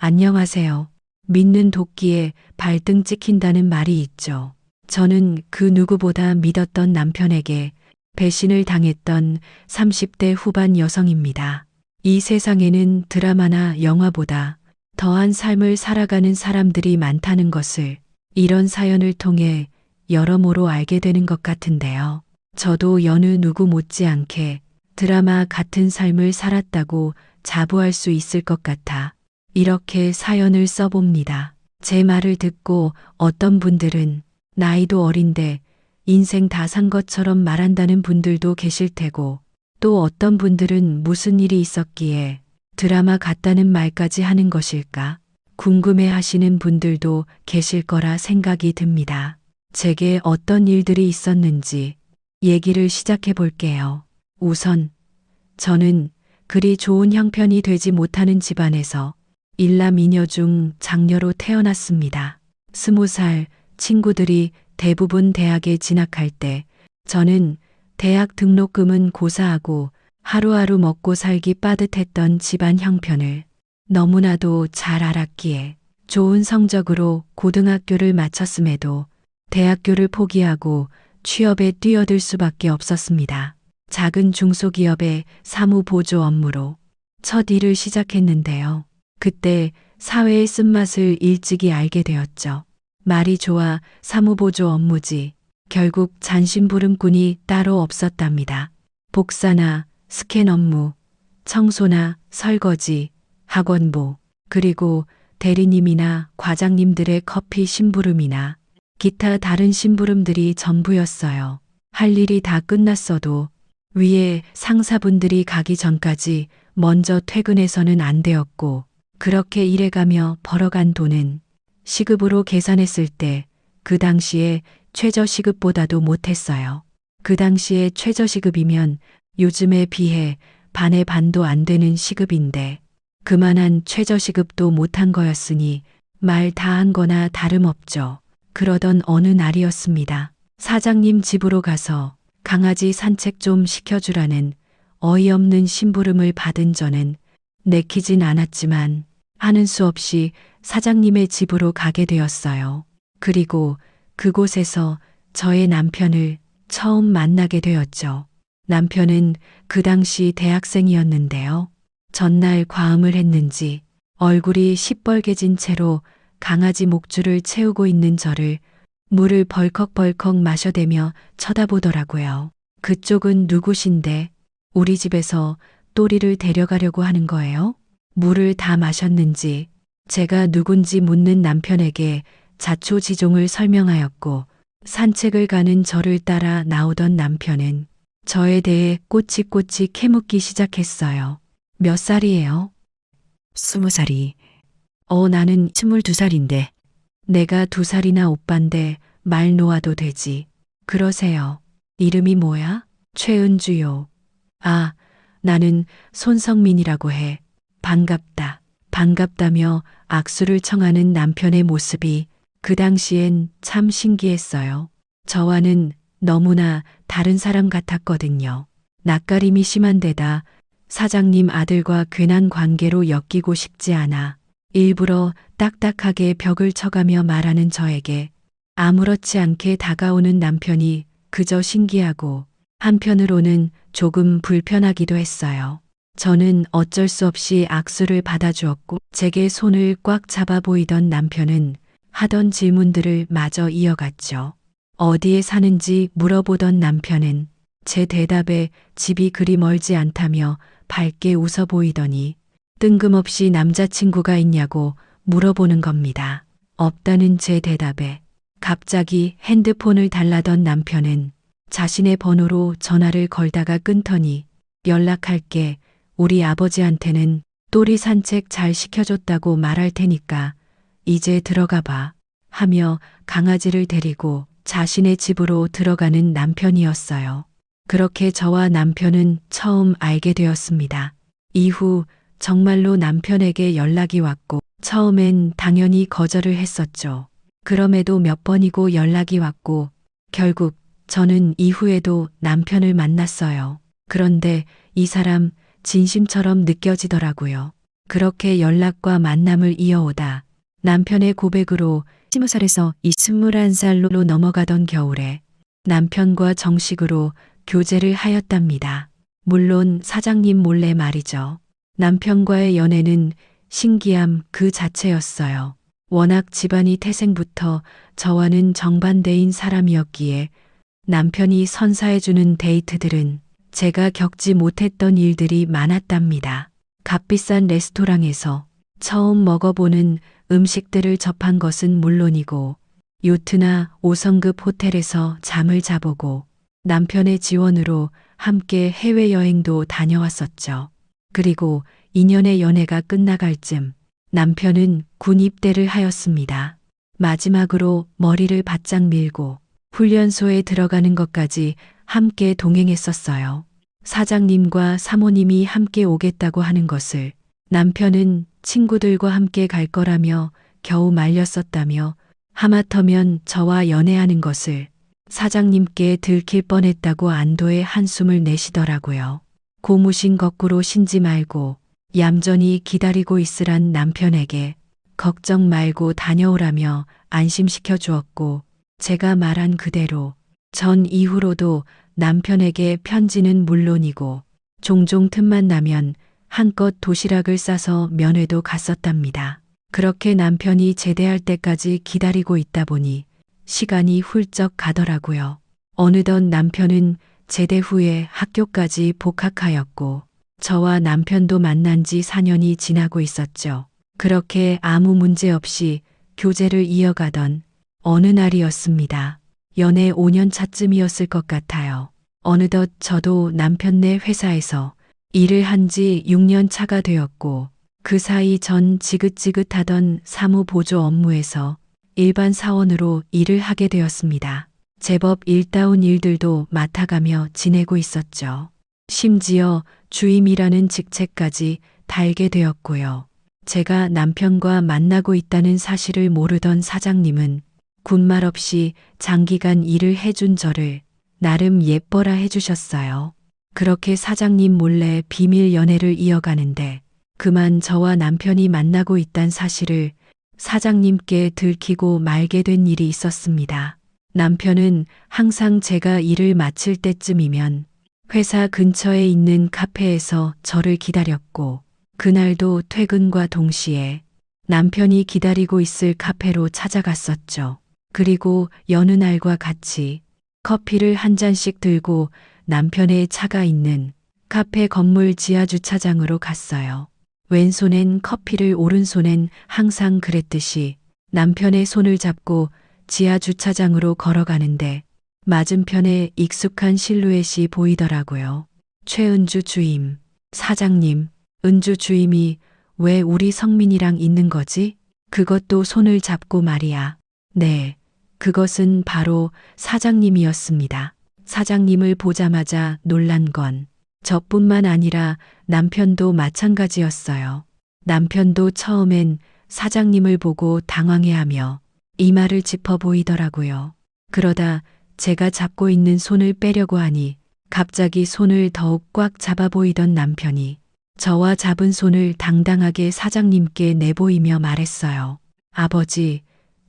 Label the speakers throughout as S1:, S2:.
S1: 안녕하세요. 믿는 도끼에 발등 찍힌다는 말이 있죠. 저는 그 누구보다 믿었던 남편에게 배신을 당했던 30대 후반 여성입니다. 이 세상에는 드라마나 영화보다 더한 삶을 살아가는 사람들이 많다는 것을 이런 사연을 통해 여러모로 알게 되는 것 같은데요. 저도 여느 누구 못지않게 드라마 같은 삶을 살았다고 자부할 수 있을 것 같아 이렇게 사연을 써봅니다. 제 말을 듣고 어떤 분들은 나이도 어린데 인생 다 산 것처럼 말한다는 분들도 계실 테고, 또 어떤 분들은 무슨 일이 있었기에 드라마 같다는 말까지 하는 것일까 궁금해 하시는 분들도 계실 거라 생각이 듭니다. 제게 어떤 일들이 있었는지 얘기를 시작해 볼게요. 우선 저는 그리 좋은 형편이 되지 못하는 집안에서 일남이녀 중 장녀로 태어났습니다. 20살 친구들이 대부분 대학에 진학할 때 저는 대학 등록금은 고사하고 하루하루 먹고 살기 빠듯했던 집안 형편을 너무나도 잘 알았기에 좋은 성적으로 고등학교를 마쳤음에도 대학교를 포기하고 취업에 뛰어들 수밖에 없었습니다. 작은 중소기업의 사무보조 업무로 첫 일을 시작했는데요. 그때 사회의 쓴맛을 일찍이 알게 되었죠. 말이 좋아 사무보조 업무지 결국 잔심부름꾼이 따로 없었답니다. 복사나 스캔 업무, 청소나 설거지, 학원보, 그리고 대리님이나 과장님들의 커피 심부름이나 기타 다른 심부름들이 전부였어요. 할 일이 다 끝났어도 위에 상사분들이 가기 전까지 먼저 퇴근해서는 안 되었고, 그렇게 일해가며 벌어간 돈은 시급으로 계산했을 때 그 당시에 최저시급보다도 못했어요. 그 당시에 최저시급이면 요즘에 비해 반의 반도 안 되는 시급인데 그만한 최저시급도 못한 거였으니 말 다 한 거나 다름없죠. 그러던 어느 날이었습니다. 사장님 집으로 가서 강아지 산책 좀 시켜주라는 어이없는 심부름을 받은 저는 내키진 않았지만 하는 수 없이 사장님의 집으로 가게 되었어요. 그리고 그곳에서 저의 남편을 처음 만나게 되었죠. 남편은 그 당시 대학생이었는데요. 전날 과음을 했는지 얼굴이 시뻘개진 채로 강아지 목줄을 채우고 있는 저를 물을 벌컥벌컥 마셔대며 쳐다보더라고요. 그쪽은 누구신데 우리 집에서 또리를 데려가려고 하는 거예요? 물을 다 마셨는지 제가 누군지 묻는 남편에게 자초지종을 설명하였고, 산책을 가는 저를 따라 나오던 남편은 저에 대해 꼬치꼬치 캐묻기 시작했어요. 몇 살이에요? 20살이. 나는 22살인데. 내가 2살이나 오빤데 말 놓아도 되지. 그러세요. 이름이 뭐야? 최은주요. 아, 나는 손성민이라고 해. 반갑다. 반갑다며 악수를 청하는 남편의 모습이 그 당시엔 참 신기했어요. 저와는 너무나 다른 사람 같았거든요. 낯가림이 심한 데다 사장님 아들과 괜한 관계로 엮이고 싶지 않아 일부러 딱딱하게 벽을 쳐가며 말하는 저에게 아무렇지 않게 다가오는 남편이 그저 신기하고 한편으로는 조금 불편하기도 했어요. 저는 어쩔 수 없이 악수를 받아주었고 제게 손을 꽉 잡아 보이던 남편은 하던 질문들을 마저 이어갔죠. 어디에 사는지 물어보던 남편은 제 대답에 집이 그리 멀지 않다며 밝게 웃어 보이더니 뜬금없이 남자친구가 있냐고 물어보는 겁니다. 없다는 제 대답에 갑자기 핸드폰을 달라던 남편은 자신의 번호로 전화를 걸다가 끊더니 연락할게. 우리 아버지한테는 또리 산책 잘 시켜줬다고 말할 테니까 이제 들어가 봐 하며 강아지를 데리고 자신의 집으로 들어가는 남편이었어요. 그렇게 저와 남편은 처음 알게 되었습니다. 이후 정말로 남편에게 연락이 왔고 처음엔 당연히 거절을 했었죠. 그럼에도 몇 번이고 연락이 왔고 결국 저는 이후에도 남편을 만났어요. 그런데 이 사람 진심처럼 느껴지더라고요. 그렇게 연락과 만남을 이어오다 남편의 고백으로 20살에서 21살로 넘어가던 겨울에 남편과 정식으로 교제를 하였답니다. 물론 사장님 몰래 말이죠. 남편과의 연애는 신기함 그 자체였어요. 워낙 집안이 태생부터 저와는 정반대인 사람이었기에 남편이 선사해주는 데이트들은 제가 겪지 못했던 일들이 많았답니다. 값비싼 레스토랑에서 처음 먹어보는 음식들을 접한 것은 물론이고 요트나 5성급 호텔에서 잠을 자보고 남편의 지원으로 함께 해외여행도 다녀왔었죠. 그리고 2년의 연애가 끝나갈 쯤 남편은 군 입대를 하였습니다. 마지막으로 머리를 바짝 밀고 훈련소에 들어가는 것까지 함께 동행했었어요. 사장님과 사모님이 함께 오겠다고 하는 것을 남편은 친구들과 함께 갈 거라며 겨우 말렸었다며 하마터면 저와 연애하는 것을 사장님께 들킬 뻔했다고 안도의 한숨을 내시더라고요. 고무신 거꾸로 신지 말고 얌전히 기다리고 있으란 남편에게 걱정 말고 다녀오라며 안심시켜 주었고 제가 말한 그대로 전 이후로도 남편에게 편지는 물론이고 종종 틈만 나면 한껏 도시락을 싸서 면회도 갔었답니다. 그렇게 남편이 제대할 때까지 기다리고 있다 보니 시간이 훌쩍 가더라고요. 어느덧 남편은 제대 후에 학교까지 복학하였고 저와 남편도 만난 지 4년이 지나고 있었죠. 그렇게 아무 문제 없이 교제를 이어가던 어느 날이었습니다. 연애 5년 차쯤이었을 것 같아요. 어느덧 저도 남편네 회사에서 일을 한 지 6년 차가 되었고 그 사이 전 지긋지긋하던 사무보조 업무에서 일반 사원으로 일을 하게 되었습니다. 제법 일다운 일들도 맡아가며 지내고 있었죠. 심지어 주임이라는 직책까지 달게 되었고요. 제가 남편과 만나고 있다는 사실을 모르던 사장님은 군말 없이 장기간 일을 해준 저를 나름 예뻐라 해주셨어요. 그렇게 사장님 몰래 비밀 연애를 이어가는데 그만 저와 남편이 만나고 있다는 사실을 사장님께 들키고 말게 된 일이 있었습니다. 남편은 항상 제가 일을 마칠 때쯤이면 회사 근처에 있는 카페에서 저를 기다렸고 그날도 퇴근과 동시에 남편이 기다리고 있을 카페로 찾아갔었죠. 그리고 여느 날과 같이 커피를 한 잔씩 들고 남편의 차가 있는 카페 건물 지하 주차장으로 갔어요. 왼손엔 커피를 오른손엔 항상 그랬듯이 남편의 손을 잡고 지하 주차장으로 걸어가는데 맞은편에 익숙한 실루엣이 보이더라고요. 최은주 주임, 사장님, 은주 주임이 왜 우리 성민이랑 있는 거지? 그것도 손을 잡고 말이야. 네, 그것은 바로 사장님이었습니다. 사장님을 보자마자 놀란 건 저뿐만 아니라 남편도 마찬가지였어요. 남편도 처음엔 사장님을 보고 당황해하며 이마를 짚어 보이더라고요. 그러다 제가 잡고 있는 손을 빼려고 하니 갑자기 손을 더욱 꽉 잡아 보이던 남편이 저와 잡은 손을 당당하게 사장님께 내보이며 말했어요. 아버지,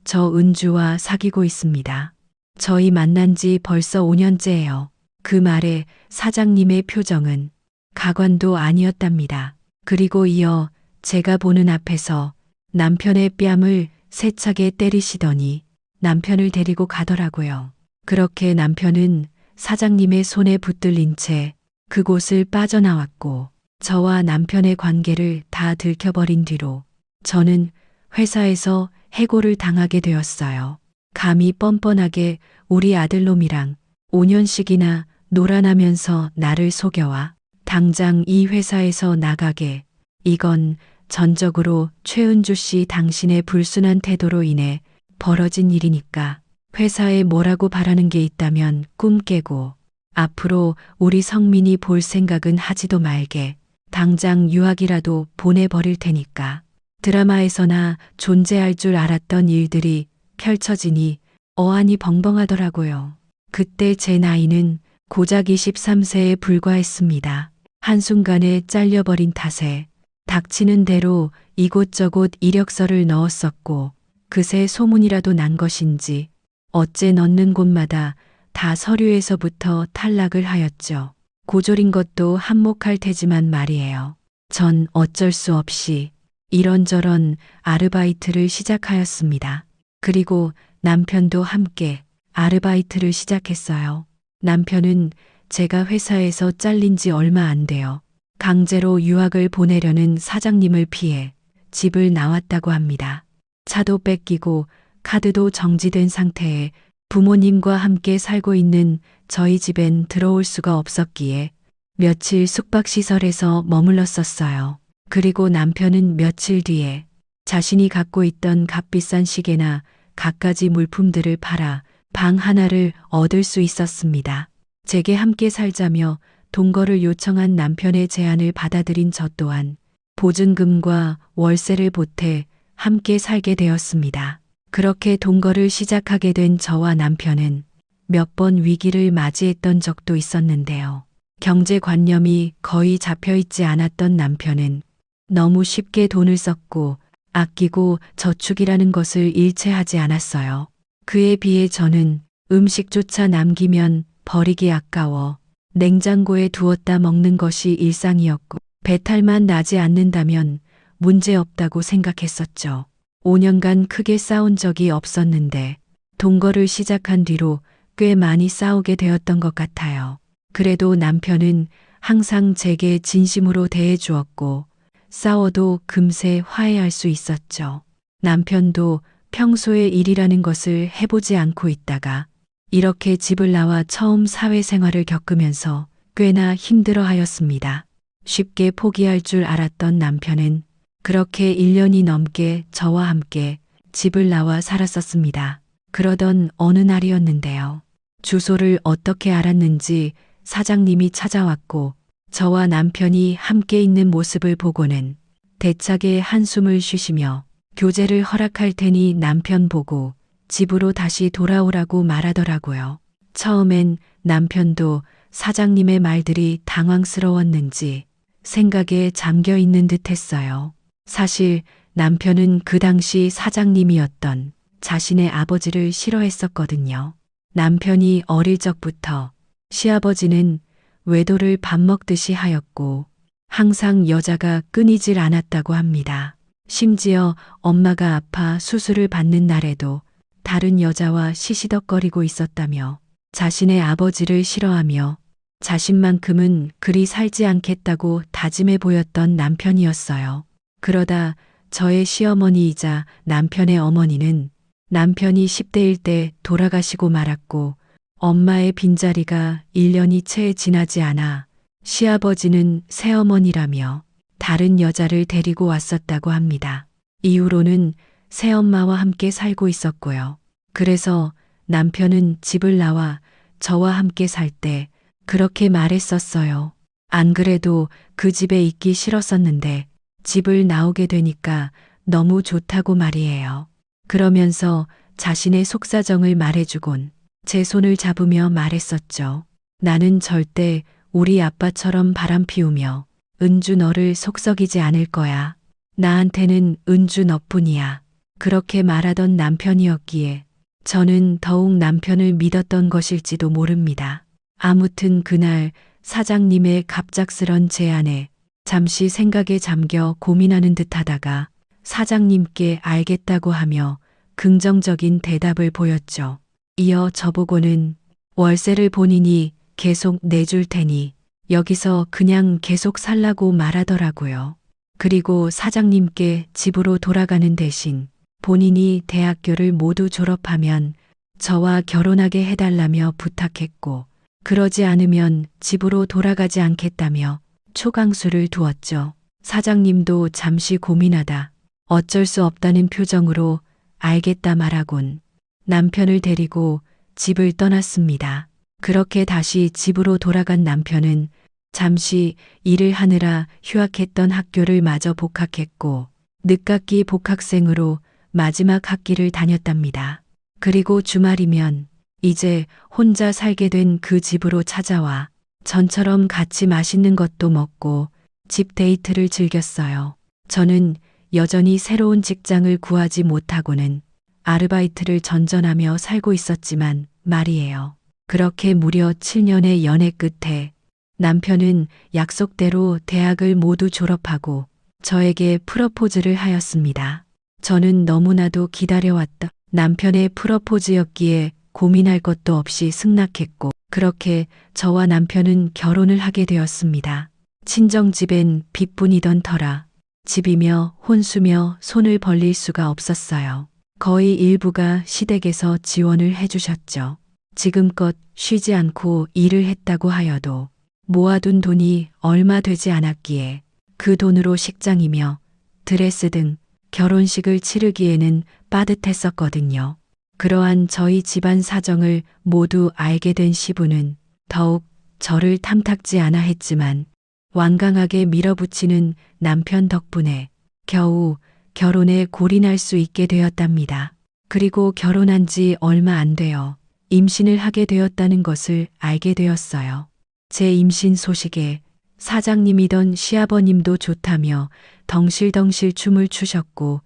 S1: 저 은주와 사귀고 있습니다. 저희 만난 지 벌써 5년째예요. 그 말에 사장님의 표정은 가관도 아니었답니다. 그리고 이어 제가 보는 앞에서 남편의 뺨을 세차게 때리시더니 남편을 데리고 가더라고요. 그렇게 남편은 사장님의 손에 붙들린 채 그곳을 빠져나왔고 저와 남편의 관계를 다 들켜버린 뒤로 저는 회사에서 해고를 당하게 되었어요. 감히 뻔뻔하게 우리 아들놈이랑 5년씩이나 놀아나면서 나를 속여와 당장 이 회사에서 나가게. 이건 전적으로 최은주 씨 당신의 불순한 태도로 인해 벌어진 일이니까 회사에 뭐라고 바라는 게 있다면 꿈 깨고 앞으로 우리 성민이 볼 생각은 하지도 말게. 당장 유학이라도 보내버릴 테니까. 드라마에서나 존재할 줄 알았던 일들이 펼쳐지니 어안이 벙벙하더라고요. 그때 제 나이는 고작 23세에 불과했습니다. 한순간에 잘려버린 탓에 닥치는 대로 이곳저곳 이력서를 넣었었고 그새 소문이라도 난 것인지 어째 넣는 곳마다 다 서류에서부터 탈락을 하였죠. 고졸인 것도 한몫할 테지만 말이에요. 전 어쩔 수 없이 이런저런 아르바이트를 시작하였습니다. 그리고 남편도 함께 아르바이트를 시작했어요. 남편은 제가 회사에서 잘린 지 얼마 안 돼요. 강제로 유학을 보내려는 사장님을 피해 집을 나왔다고 합니다. 차도 뺏기고 카드도 정지된 상태에 부모님과 함께 살고 있는 저희 집엔 들어올 수가 없었기에 며칠 숙박시설에서 머물렀었어요. 그리고 남편은 며칠 뒤에 자신이 갖고 있던 값비싼 시계나 갖가지 물품들을 팔아 방 하나를 얻을 수 있었습니다. 제게 함께 살자며 동거를 요청한 남편의 제안을 받아들인 저 또한 보증금과 월세를 보태 함께 살게 되었습니다. 그렇게 동거를 시작하게 된 저와 남편은 몇 번 위기를 맞이했던 적도 있었는데요. 경제관념이 거의 잡혀있지 않았던 남편은 너무 쉽게 돈을 썼고 아끼고 저축이라는 것을 일체하지 않았어요. 그에 비해 저는 음식조차 남기면 버리기 아까워 냉장고에 두었다 먹는 것이 일상이었고 배탈만 나지 않는다면 문제없다고 생각했었죠. 5년간 크게 싸운 적이 없었는데 동거를 시작한 뒤로 꽤 많이 싸우게 되었던 것 같아요. 그래도 남편은 항상 제게 진심으로 대해 주었고 싸워도 금세 화해할 수 있었죠. 남편도 평소의 일이라는 것을 해보지 않고 있다가 이렇게 집을 나와 처음 사회생활을 겪으면서 꽤나 힘들어하였습니다. 쉽게 포기할 줄 알았던 남편은 그렇게 1년이 넘게 저와 함께 집을 나와 살았었습니다. 그러던 어느 날이었는데요. 주소를 어떻게 알았는지 사장님이 찾아왔고 저와 남편이 함께 있는 모습을 보고는 대차게 한숨을 쉬시며 교제를 허락할 테니 남편 보고 집으로 다시 돌아오라고 말하더라고요. 처음엔 남편도 사장님의 말들이 당황스러웠는지 생각에 잠겨 있는 듯 했어요. 사실 남편은 그 당시 사장님이었던 자신의 아버지를 싫어했었거든요. 남편이 어릴 적부터 시아버지는 외도를 밥 먹듯이 하였고 항상 여자가 끊이질 않았다고 합니다. 심지어 엄마가 아파 수술을 받는 날에도 다른 여자와 시시덕거리고 있었다며 자신의 아버지를 싫어하며 자신만큼은 그리 살지 않겠다고 다짐해 보였던 남편이었어요. 그러다 저의 시어머니이자 남편의 어머니는 남편이 10대일 때 돌아가시고 말았고 엄마의 빈자리가 1년이 채 지나지 않아 시아버지는 새어머니라며 다른 여자를 데리고 왔었다고 합니다. 이후로는 새엄마와 함께 살고 있었고요. 그래서 남편은 집을 나와 저와 함께 살 때 그렇게 말했었어요. 안 그래도 그 집에 있기 싫었었는데 집을 나오게 되니까 너무 좋다고 말이에요. 그러면서 자신의 속사정을 말해주곤 제 손을 잡으며 말했었죠. 나는 절대 우리 아빠처럼 바람 피우며 은주 너를 속썩이지 않을 거야. 나한테는 은주 너뿐이야. 그렇게 말하던 남편이었기에 저는 더욱 남편을 믿었던 것일지도 모릅니다. 아무튼 그날 사장님의 갑작스런 제안에 잠시 생각에 잠겨 고민하는 듯 하다가 사장님께 알겠다고 하며 긍정적인 대답을 보였죠. 이어 저보고는 월세를 본인이 계속 내줄 테니 여기서 그냥 계속 살라고 말하더라고요. 그리고 사장님께 집으로 돌아가는 대신 본인이 대학교를 모두 졸업하면 저와 결혼하게 해달라며 부탁했고 그러지 않으면 집으로 돌아가지 않겠다며 초강수를 두었죠. 사장님도 잠시 고민하다 어쩔 수 없다는 표정으로 알겠다 말하곤 남편을 데리고 집을 떠났습니다. 그렇게 다시 집으로 돌아간 남편은 잠시 일을 하느라 휴학했던 학교를 마저 복학했고 늦깎이 복학생으로 마지막 학기를 다녔답니다. 그리고 주말이면 이제 혼자 살게 된 그 집으로 찾아와 전처럼 같이 맛있는 것도 먹고 집 데이트를 즐겼어요. 저는 여전히 새로운 직장을 구하지 못하고는 아르바이트를 전전하며 살고 있었지만 말이에요. 그렇게 무려 7년의 연애 끝에 남편은 약속대로 대학을 모두 졸업하고 저에게 프러포즈를 하였습니다. 저는 너무나도 기다려왔다. 남편의 프러포즈였기에 고민할 것도 없이 승낙했고 그렇게 저와 남편은 결혼을 하게 되었습니다. 친정집엔 빚뿐이던 터라 집이며 혼수며 손을 벌릴 수가 없었어요. 거의 일부가 시댁에서 지원을 해주셨죠. 지금껏 쉬지 않고 일을 했다고 하여도 모아둔 돈이 얼마 되지 않았기에 그 돈으로 식장이며 드레스 등 결혼식을 치르기에는 빠듯했었거든요. 그러한 저희 집안 사정을 모두 알게 된 시부는 더욱 저를 탐탁지 않아 했지만 완강하게 밀어붙이는 남편 덕분에 겨우 결혼에 골인할 수 있게 되었답니다. 그리고 결혼한 지 얼마 안 되어 임신을 하게 되었다는 것을 알게 되었어요. 제 임신 소식에 사장님이던 시아버님도 좋다며 덩실덩실 춤을 추셨고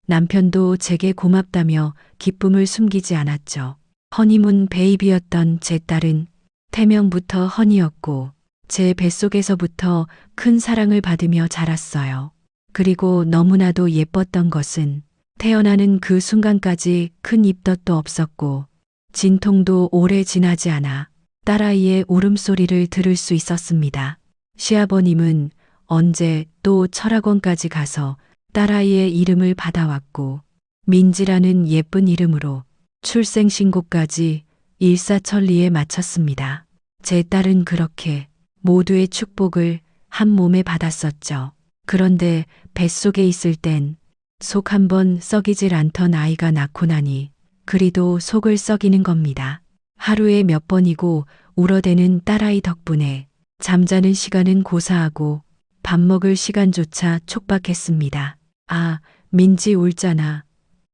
S1: 남편도 제게 고맙다며 기쁨을 숨기지 않았죠. 허니문 베이비였던 제 딸은 태명부터 허니였고 제 뱃속에서부터 큰 사랑을 받으며 자랐어요. 그리고 너무나도 예뻤던 것은 태어나는 그 순간까지 큰 입덧도 없었고 진통도 오래 지나지 않아 딸아이의 울음소리를 들을 수 있었습니다. 시아버님은 언제 또 철학원까지 가서 딸아이의 이름을 받아왔고 민지라는 예쁜 이름으로 출생신고까지 일사천리에 마쳤습니다. 제 딸은 그렇게 모두의 축복을 한 몸에 받았었죠. 그런데 뱃속에 있을 땐 속 한번 썩이질 않던 아이가 낳고 나니 그리도 속을 썩이는 겁니다. 하루에 몇 번이고 울어대는 딸아이 덕분에 잠자는 시간은 고사하고 밥 먹을 시간조차 촉박했습니다. 아, 민지 울잖아.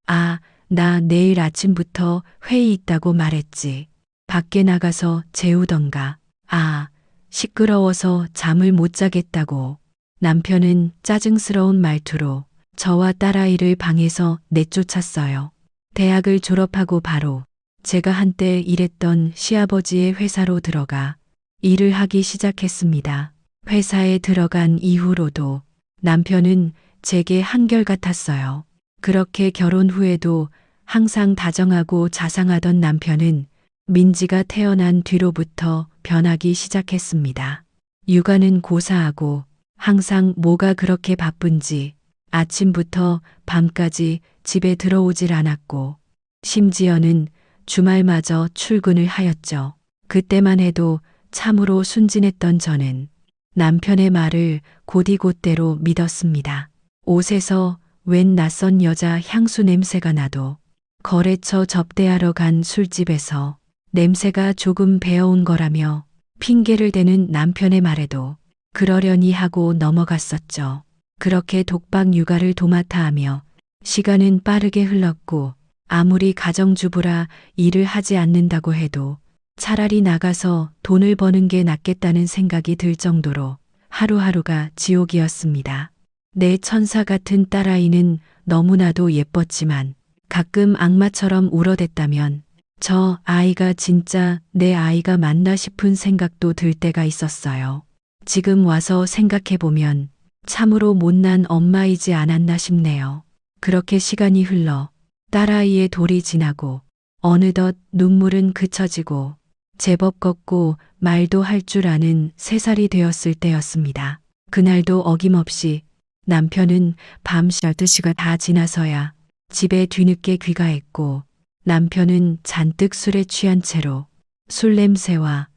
S1: 아, 나 내일 아침부터 회의 있다고 말했지. 밖에 나가서 재우던가. 아, 시끄러워서 잠을 못 자겠다고. 남편은 짜증스러운 말투로 저와 딸아이를 방에서 내쫓았어요. 대학을 졸업하고 바로 제가 한때 일했던 시아버지의 회사로 들어가 일을 하기 시작했습니다. 회사에 들어간 이후로도 남편은 제게 한결같았어요. 그렇게 결혼 후에도 항상 다정하고 자상하던 남편은 민지가 태어난 뒤로부터 변하기 시작했습니다. 육아는 고사하고 항상 뭐가 그렇게 바쁜지 아침부터 밤까지 집에 들어오질 않았고 심지어는 주말마저 출근을 하였죠. 그때만 해도 참으로 순진했던 저는 남편의 말을 곧이곧대로 믿었습니다. 옷에서 웬 낯선 여자 향수 냄새가 나도 거래처 접대하러 간 술집에서 냄새가 조금 배어온 거라며 핑계를 대는 남편의 말에도 그러려니 하고 넘어갔었죠. 그렇게 독박 육아를 도맡아 하며 시간은 빠르게 흘렀고 아무리 가정주부라 일을 하지 않는다고 해도 차라리 나가서 돈을 버는 게 낫겠다는 생각이 들 정도로 하루하루가 지옥이었습니다. 내 천사 같은 딸아이는 너무나도 예뻤지만 가끔 악마처럼 울어댔다면 저 아이가 진짜 내 아이가 맞나 싶은 생각도 들 때가 있었어요. 지금 와서 생각해보면 참으로 못난 엄마이지 않았나 싶네요. 그렇게 시간이 흘러 딸아이의 돌이 지나고 어느덧 눈물은 그쳐지고 제법 걷고 말도 할 줄 아는 3살이 되었을 때였습니다. 그날도 어김없이 남편은 밤 12시가 다 지나서야 집에 뒤늦게 귀가했고 남편은 잔뜩 술에 취한 채로 술 냄새와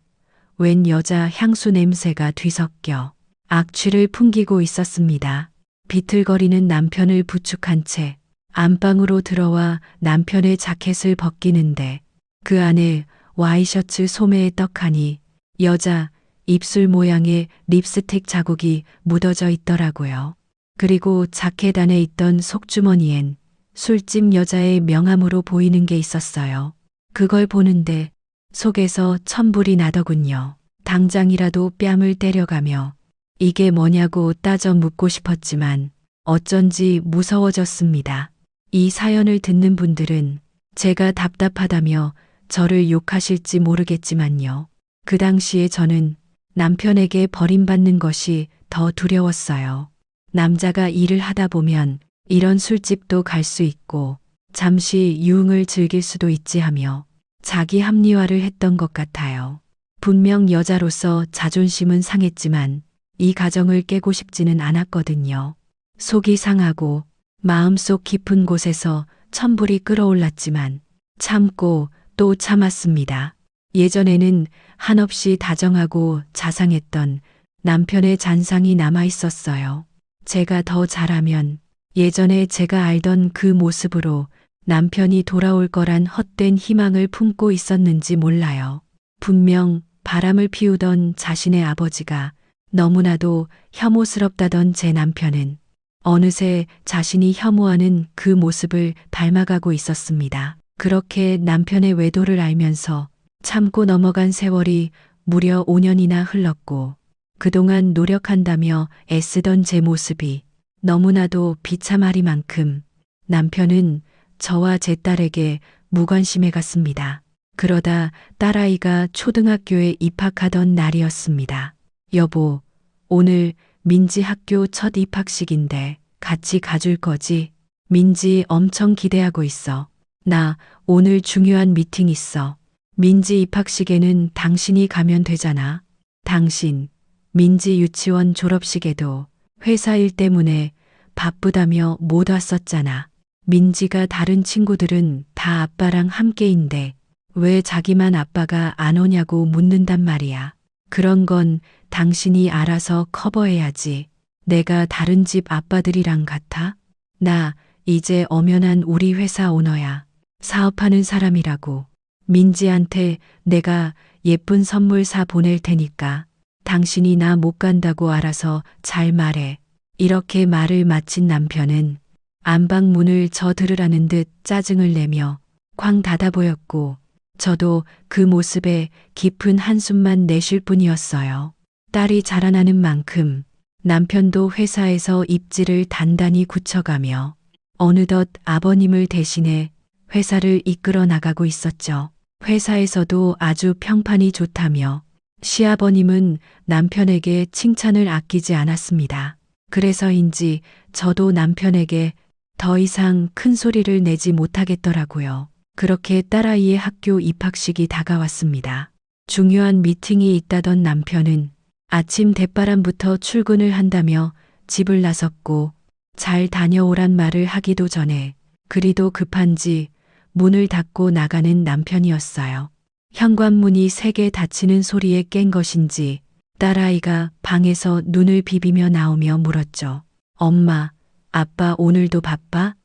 S1: 웬 여자 향수 냄새가 뒤섞여 악취를 풍기고 있었습니다. 비틀거리는 남편을 부축한 채 안방으로 들어와 남편의 자켓을 벗기는데 그 안에 와이셔츠 소매에 떡하니 여자 입술 모양의 립스틱 자국이 묻어져 있더라고요. 그리고 자켓 안에 있던 속주머니엔 술집 여자의 명함으로 보이는 게 있었어요. 그걸 보는데 속에서 천불이 나더군요. 당장이라도 뺨을 때려가며 이게 뭐냐고 따져 묻고 싶었지만 어쩐지 무서워졌습니다. 이 사연을 듣는 분들은 제가 답답하다며 저를 욕하실지 모르겠지만요. 그 당시에 저는 남편에게 버림받는 것이 더 두려웠어요. 남자가 일을 하다 보면 이런 술집도 갈 수 있고 잠시 유흥을 즐길 수도 있지 하며 자기 합리화를 했던 것 같아요. 분명 여자로서 자존심은 상했지만 이 가정을 깨고 싶지는 않았거든요. 속이 상하고 마음속 깊은 곳에서 천불이 끓어올랐지만 참고 또 참았습니다. 예전에는 한없이 다정하고 자상했던 남편의 잔상이 남아 있었어요. 제가 더 잘하면 예전에 제가 알던 그 모습으로 남편이 돌아올 거란 헛된 희망을 품고 있었는지 몰라요. 분명 바람을 피우던 자신의 아버지가 너무나도 혐오스럽다던 제 남편은 어느새 자신이 혐오하는 그 모습을 닮아가고 있었습니다. 그렇게 남편의 외도를 알면서 참고 넘어간 세월이 무려 5년이나 흘렀고 그동안 노력한다며 애쓰던 제 모습이 너무나도 비참하리만큼 남편은 저와 제 딸에게 무관심해 갔습니다. 그러다 딸아이가 초등학교에 입학하던 날이었습니다. 여보, 오늘 민지 학교 첫 입학식인데 같이 가줄 거지? 민지 엄청 기대하고 있어. 나 오늘 중요한 미팅 있어. 민지 입학식에는 당신이 가면 되잖아. 당신, 민지 유치원 졸업식에도 회사 일 때문에 바쁘다며 못 왔었잖아. 민지가 다른 친구들은 다 아빠랑 함께인데 왜 자기만 아빠가 안 오냐고 묻는단 말이야. 그런 건 당신이 알아서 커버해야지. 내가 다른 집 아빠들이랑 같아? 나 이제 엄연한 우리 회사 오너야. 사업하는 사람이라고. 민지한테 내가 예쁜 선물 사 보낼 테니까 당신이 나 못 간다고 알아서 잘 말해. 이렇게 말을 마친 남편은 안방 문을 저 들으라는 듯 짜증을 내며 쾅 닫아 보였고 저도 그 모습에 깊은 한숨만 내쉴 뿐이었어요. 딸이 자라나는 만큼 남편도 회사에서 입지를 단단히 굳혀가며 어느덧 아버님을 대신해 회사를 이끌어 나가고 있었죠. 회사에서도 아주 평판이 좋다며 시아버님은 남편에게 칭찬을 아끼지 않았습니다. 그래서인지 저도 남편에게 더 이상 큰 소리를 내지 못하겠더라고요. 그렇게 딸아이의 학교 입학식이 다가왔습니다. 중요한 미팅이 있다던 남편은 아침 대바람부터 출근을 한다며 집을 나섰고 잘 다녀오란 말을 하기도 전에 그리도 급한지 문을 닫고 나가는 남편이었어요. 현관문이 세게 닫히는 소리에 깬 것인지 딸아이가 방에서 눈을 비비며 나오며 물었죠. 엄마, 아빠 오늘도 바빠?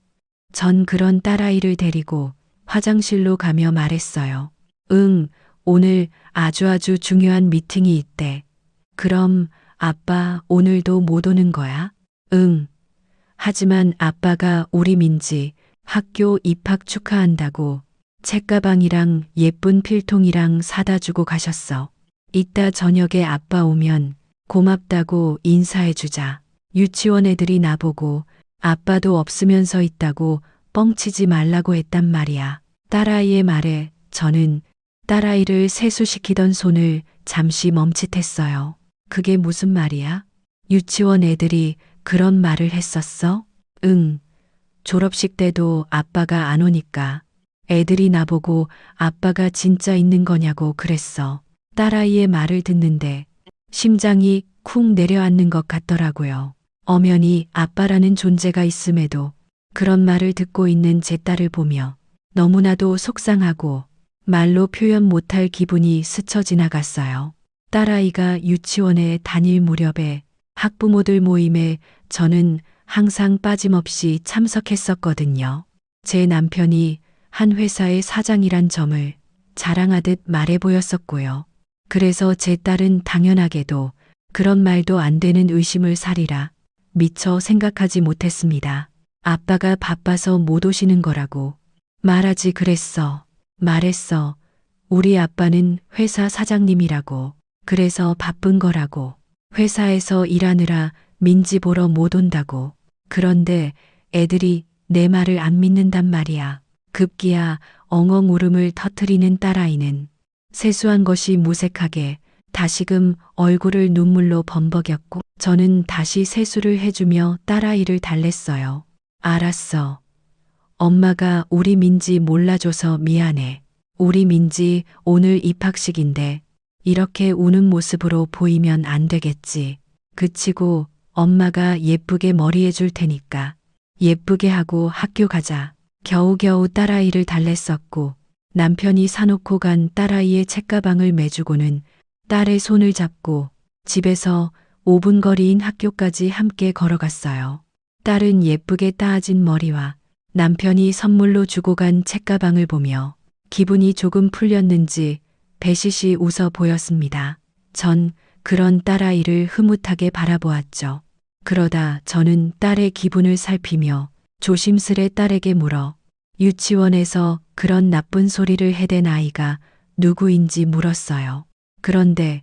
S1: 전 그런 딸아이를 데리고 화장실로 가며 말했어요. 응, 오늘 아주 중요한 미팅이 있대. 그럼 아빠 오늘도 못 오는 거야? 응. 하지만 아빠가 우리 민지 학교 입학 축하한다고 책가방이랑 예쁜 필통이랑 사다 주고 가셨어. 이따 저녁에 아빠 오면 고맙다고 인사해 주자. 유치원 애들이 나보고 아빠도 없으면서 있다고 뻥치지 말라고 했단 말이야. 딸아이의 말에 저는 딸아이를 세수시키던 손을 잠시 멈칫했어요. 그게 무슨 말이야? 유치원 애들이 그런 말을 했었어? 응. 졸업식 때도 아빠가 안 오니까 애들이 나보고 아빠가 진짜 있는 거냐고 그랬어. 딸아이의 말을 듣는데 심장이 쿵 내려앉는 것 같더라고요. 엄연히 아빠라는 존재가 있음에도 그런 말을 듣고 있는 제 딸을 보며 너무나도 속상하고 말로 표현 못할 기분이 스쳐 지나갔어요. 딸아이가 유치원에 다닐 무렵에 학부모들 모임에 저는 항상 빠짐없이 참석했었거든요. 제 남편이 한 회사의 사장이란 점을 자랑하듯 말해 보였었고요. 그래서 제 딸은 당연하게도 그런 말도 안 되는 의심을 사리라 미처 생각하지 못했습니다. 아빠가 바빠서 못 오시는 거라고 말하지 그랬어. 말했어. 우리 아빠는 회사 사장님이라고. 그래서 바쁜 거라고. 회사에서 일하느라 민지 보러 못 온다고. 그런데 애들이 내 말을 안 믿는단 말이야. 급기야 엉엉 울음을 터트리는 딸아이는 세수한 것이 무색하게 다시금 얼굴을 눈물로 범벅였고 저는 다시 세수를 해주며 딸아이를 달랬어요. 알았어. 엄마가 우리 민지 몰라줘서 미안해. 우리 민지 오늘 입학식인데 이렇게 우는 모습으로 보이면 안 되겠지. 그치고 엄마가 예쁘게 머리해 줄 테니까 예쁘게 하고 학교 가자. 겨우겨우 딸아이를 달랬었고 남편이 사놓고 간 딸아이의 책가방을 매주고는 딸의 손을 잡고 집에서 5분 거리인 학교까지 함께 걸어갔어요. 딸은 예쁘게 따아진 머리와 남편이 선물로 주고 간 책가방을 보며 기분이 조금 풀렸는지 배시시 웃어 보였습니다. 전 그런 딸아이를 흐뭇하게 바라보았죠. 그러다 저는 딸의 기분을 살피며 조심스레 딸에게 물어 유치원에서 그런 나쁜 소리를 해댄 아이가 누구인지 물었어요. 그런데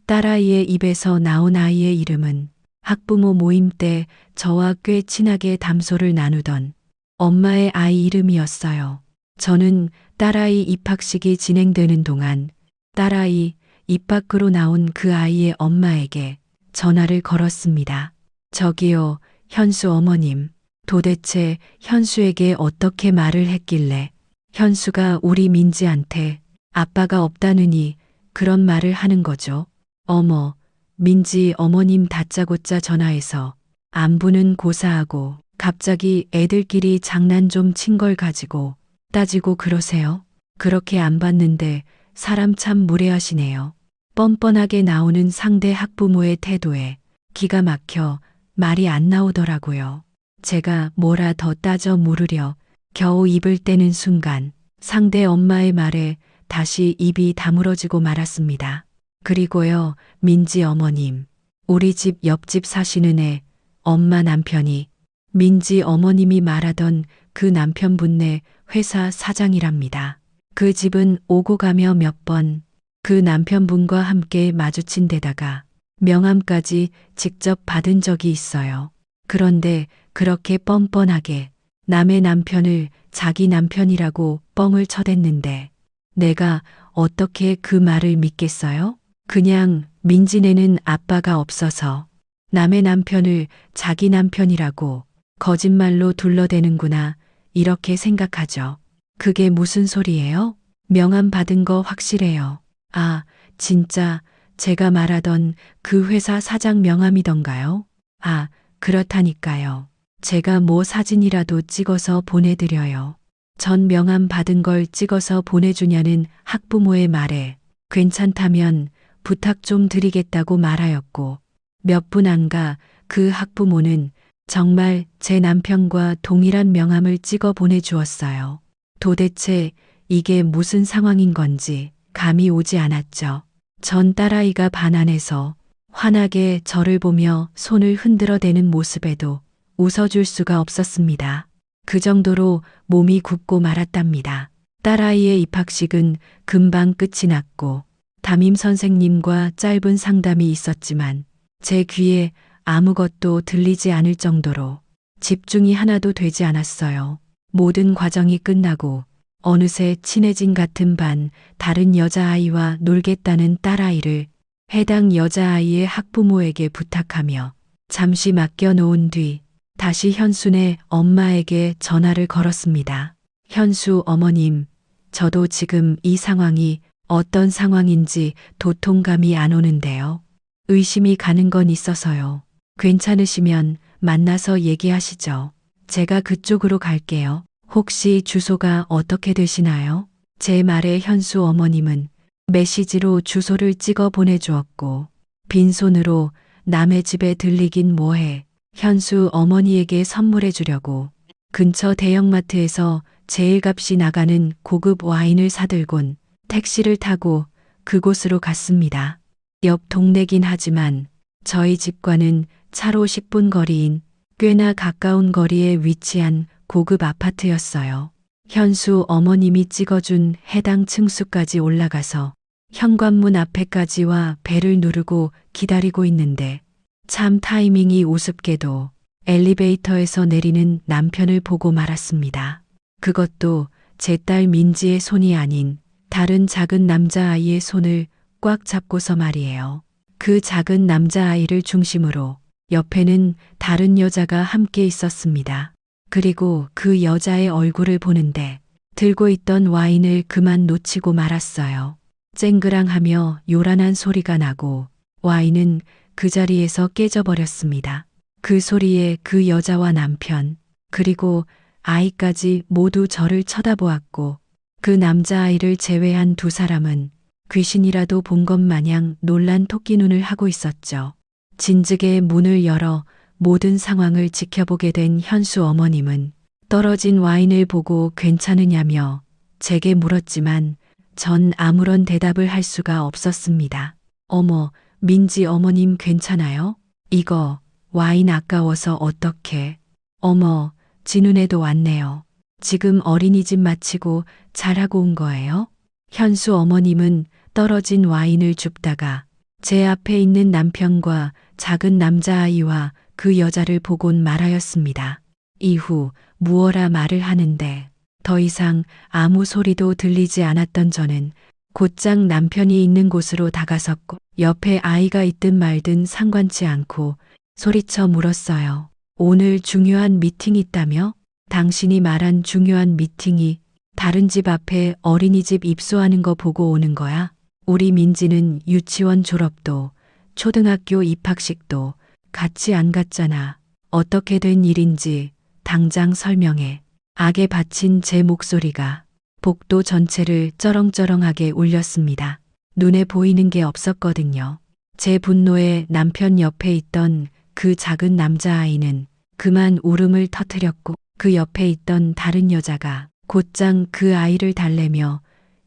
S1: 딸아이의 입에서 나온 아이의 이름은 학부모 모임 때 저와 꽤 친하게 담소를 나누던 엄마의 아이 이름이었어요. 저는 딸아이 입학식이 진행되는 동안 딸아이 입 밖으로 나온 그 아이의 엄마에게 전화를 걸었습니다. 저기요, 현수 어머님. 도대체 현수에게 어떻게 말을 했길래 현수가 우리 민지한테 아빠가 없다느니 그런 말을 하는 거죠. 어머, 민지 어머님 다짜고짜 전화해서 안부는 고사하고 갑자기 애들끼리 장난 좀 친 걸 가지고 따지고 그러세요? 그렇게 안 봤는데 사람 참 무례하시네요. 뻔뻔하게 나오는 상대 학부모의 태도에 기가 막혀 말이 안 나오더라고요. 제가 뭐라 더 따져 물으려 겨우 입을 떼는 순간 상대 엄마의 말에 다시 입이 다물어지고 말았습니다. 그리고요, 민지 어머님. 우리 집 옆집 사시는 애 엄마 남편이 민지 어머님이 말하던 그 남편분네 회사 사장이랍니다. 그 집은 오고 가며 몇 번 그 남편분과 함께 마주친 데다가 명함까지 직접 받은 적이 있어요. 그런데 그렇게 뻔뻔하게 남의 남편을 자기 남편이라고 뻥을 쳐댔는데 내가 어떻게 그 말을 믿겠어요? 그냥 민지네는 아빠가 없어서 남의 남편을 자기 남편이라고 거짓말로 둘러대는구나 이렇게 생각하죠. 그게 무슨 소리예요? 명함 받은 거 확실해요. 아, 진짜 제가 말하던 그 회사 사장 명함이던가요? 아, 그렇다니까요. 제가 뭐 사진이라도 찍어서 보내드려요. 전 명함 받은 걸 찍어서 보내주냐는 학부모의 말에 괜찮다면 부탁 좀 드리겠다고 말하였고 몇 분 안 가 그 학부모는 정말 제 남편과 동일한 명함을 찍어 보내주었어요. 도대체 이게 무슨 상황인 건지 감이 오지 않았죠. 전 딸아이가 반안에서 환하게 저를 보며 손을 흔들어대는 모습에도 웃어줄 수가 없었습니다. 그 정도로 몸이 굳고 말았답니다. 딸아이의 입학식은 금방 끝이 났고 담임 선생님과 짧은 상담이 있었지만 제 귀에 아무것도 들리지 않을 정도로 집중이 하나도 되지 않았어요. 모든 과정이 끝나고 어느새 친해진 같은 반 다른 여자아이와 놀겠다는 딸아이를 해당 여자아이의 학부모에게 부탁하며 잠시 맡겨놓은 뒤 다시 현수네 엄마에게 전화를 걸었습니다. 현수 어머님, 저도 지금 이 상황이 어떤 상황인지 도통감이 안 오는데요. 의심이 가는 건 있어서요. 괜찮으시면 만나서 얘기하시죠. 제가 그쪽으로 갈게요. 혹시 주소가 어떻게 되시나요? 제 말에 현수 어머님은 메시지로 주소를 찍어 보내주었고 빈손으로 남의 집에 들리긴 뭐해 현수 어머니에게 선물해 주려고 근처 대형마트에서 제일 값이 나가는 고급 와인을 사들곤 택시를 타고 그곳으로 갔습니다. 옆 동네긴 하지만 저희 집과는 차로 10분 거리인 꽤나 가까운 거리에 위치한 고급 아파트였어요. 현수 어머님이 찍어준 해당 층수까지 올라가서 현관문 앞에까지 와 벨을 누르고 기다리고 있는데 참 타이밍이 우습게도 엘리베이터에서 내리는 남편을 보고 말았습니다. 그것도 제 딸 민지의 손이 아닌 다른 작은 남자아이의 손을 꽉 잡고서 말이에요. 그 작은 남자아이를 중심으로 옆에는 다른 여자가 함께 있었습니다. 그리고 그 여자의 얼굴을 보는데 들고 있던 와인을 그만 놓치고 말았어요. 쨍그랑하며 요란한 소리가 나고 와인은 그 자리에서 깨져버렸습니다. 그 소리에 그 여자와 남편, 그리고 아이까지 모두 저를 쳐다보았고 그 남자아이를 제외한 두 사람은 귀신이라도 본 것 마냥 놀란 토끼 눈을 하고 있었죠. 진즉에 문을 열어 모든 상황을 지켜보게 된 현수 어머님은 떨어진 와인을 보고 괜찮으냐며 제게 물었지만 전 아무런 대답을 할 수가 없었습니다. 어머, 민지 어머님 괜찮아요? 이거 와인 아까워서 어떡해. 어머, 진훈애도 왔네요. 지금 어린이집 마치고 잘하고 온 거예요? 현수 어머님은 떨어진 와인을 줍다가 제 앞에 있는 남편과 작은 남자아이와 그 여자를 보곤 말하였습니다. 이후 무어라 말을 하는데 더 이상 아무 소리도 들리지 않았던 저는 곧장 남편이 있는 곳으로 다가섰고 옆에 아이가 있든 말든 상관치 않고 소리쳐 물었어요. 오늘 중요한 미팅이 있다며? 당신이 말한 중요한 미팅이 다른 집 앞에 어린이집 입소하는 거 보고 오는 거야? 우리 민지는 유치원 졸업도 초등학교 입학식도 같이 안 갔잖아. 어떻게 된 일인지 당장 설명해. 악에 바친 제 목소리가 복도 전체를 쩌렁쩌렁하게 울렸습니다. 눈에 보이는 게 없었거든요. 제 분노에 남편 옆에 있던 그 작은 남자아이는 그만 울음을 터뜨렸고 그 옆에 있던 다른 여자가 곧장 그 아이를 달래며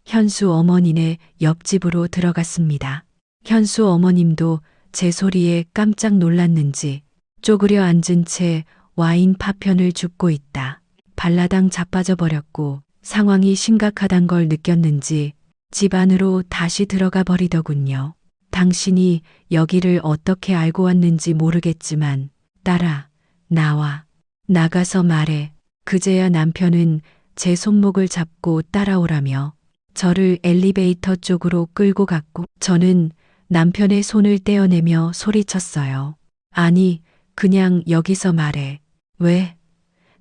S1: 현수 어머니네 옆집으로 들어갔습니다. 현수 어머님도 제 소리에 깜짝 놀랐는지 쪼그려 앉은 채 와인 파편을 줍고 있다. 발라당 자빠져 버렸고 상황이 심각하단 걸 느꼈는지 집 안으로 다시 들어가 버리더군요. 당신이 여기를 어떻게 알고 왔는지 모르겠지만 딸아, 나와. 나가서 말해. 그제야 남편은 제 손목을 잡고 따라오라며 저를 엘리베이터 쪽으로 끌고 갔고 저는 남편의 손을 떼어내며 소리쳤어요. 아니, 그냥 여기서 말해. 왜?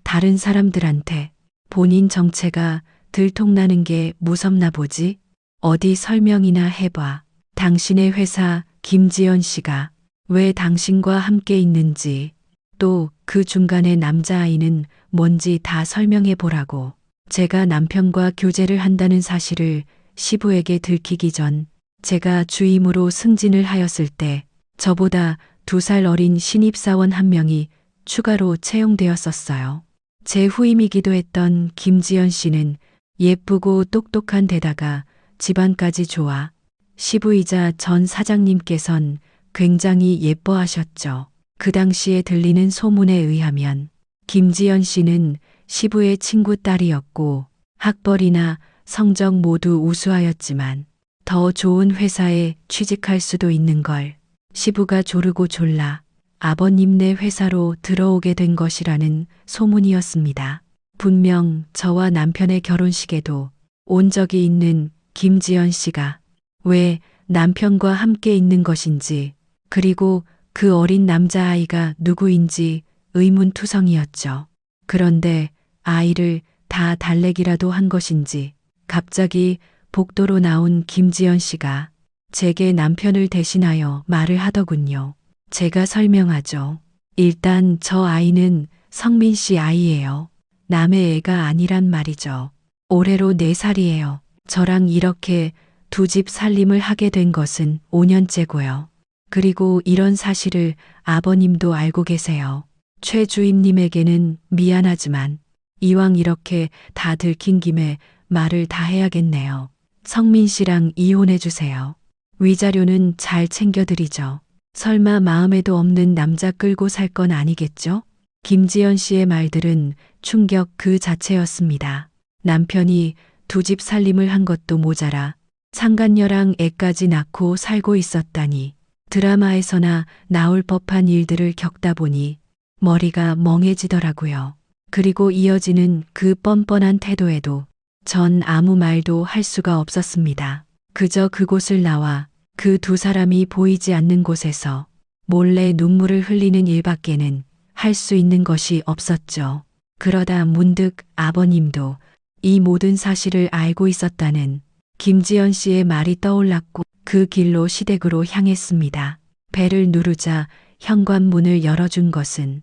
S1: 다른 사람들한테 본인 정체가 들통나는 게 무섭나 보지? 어디 설명이나 해봐. 당신의 회사 김지연 씨가 왜 당신과 함께 있는지 또 그 중간에 남자아이는 뭔지 다 설명해 보라고. 제가 남편과 교제를 한다는 사실을 시부에게 들키기 전 제가 주임으로 승진을 하였을 때 저보다 2살 어린 신입사원 한 명이 추가로 채용되었었어요. 제 후임이기도 했던 김지연 씨는 예쁘고 똑똑한 데다가 집안까지 좋아 시부이자 전 사장님께선 굉장히 예뻐하셨죠. 그 당시에 들리는 소문에 의하면 김지연 씨는 시부의 친구 딸이었고 학벌이나 성적 모두 우수하였지만 더 좋은 회사에 취직할 수도 있는 걸 시부가 조르고 졸라 아버님네 회사로 들어오게 된 것이라는 소문이었습니다. 분명 저와 남편의 결혼식에도 온 적이 있는 김지연 씨가 왜 남편과 함께 있는 것인지 그리고 그 어린 남자아이가 누구인지 의문투성이었죠. 그런데 아이를 다 달래기라도 한 것인지 갑자기 복도로 나온 김지연 씨가 제게 남편을 대신하여 말을 하더군요. 제가 설명하죠. 일단 저 아이는 성민 씨 아이예요. 남의 애가 아니란 말이죠. 올해로 4살이에요. 저랑 이렇게 두 집 살림을 하게 된 것은 5년째고요. 그리고 이런 사실을 아버님도 알고 계세요. 최 주임님에게는 미안하지만 이왕 이렇게 다 들킨 김에 말을 다 해야겠네요. 성민 씨랑 이혼해 주세요. 위자료는 잘 챙겨드리죠. 설마 마음에도 없는 남자 끌고 살 건 아니겠죠? 김지연 씨의 말들은 충격 그 자체였습니다. 남편이 두 집 살림을 한 것도 모자라 상간녀랑 애까지 낳고 살고 있었다니. 드라마에서나 나올 법한 일들을 겪다 보니 머리가 멍해지더라고요. 그리고 이어지는 그 뻔뻔한 태도에도 전 아무 말도 할 수가 없었습니다. 그저 그곳을 나와 그 두 사람이 보이지 않는 곳에서 몰래 눈물을 흘리는 일밖에는 할 수 있는 것이 없었죠. 그러다 문득 아버님도 이 모든 사실을 알고 있었다는 김지연 씨의 말이 떠올랐고 그 길로 시댁으로 향했습니다. 배를 누르자 현관문을 열어준 것은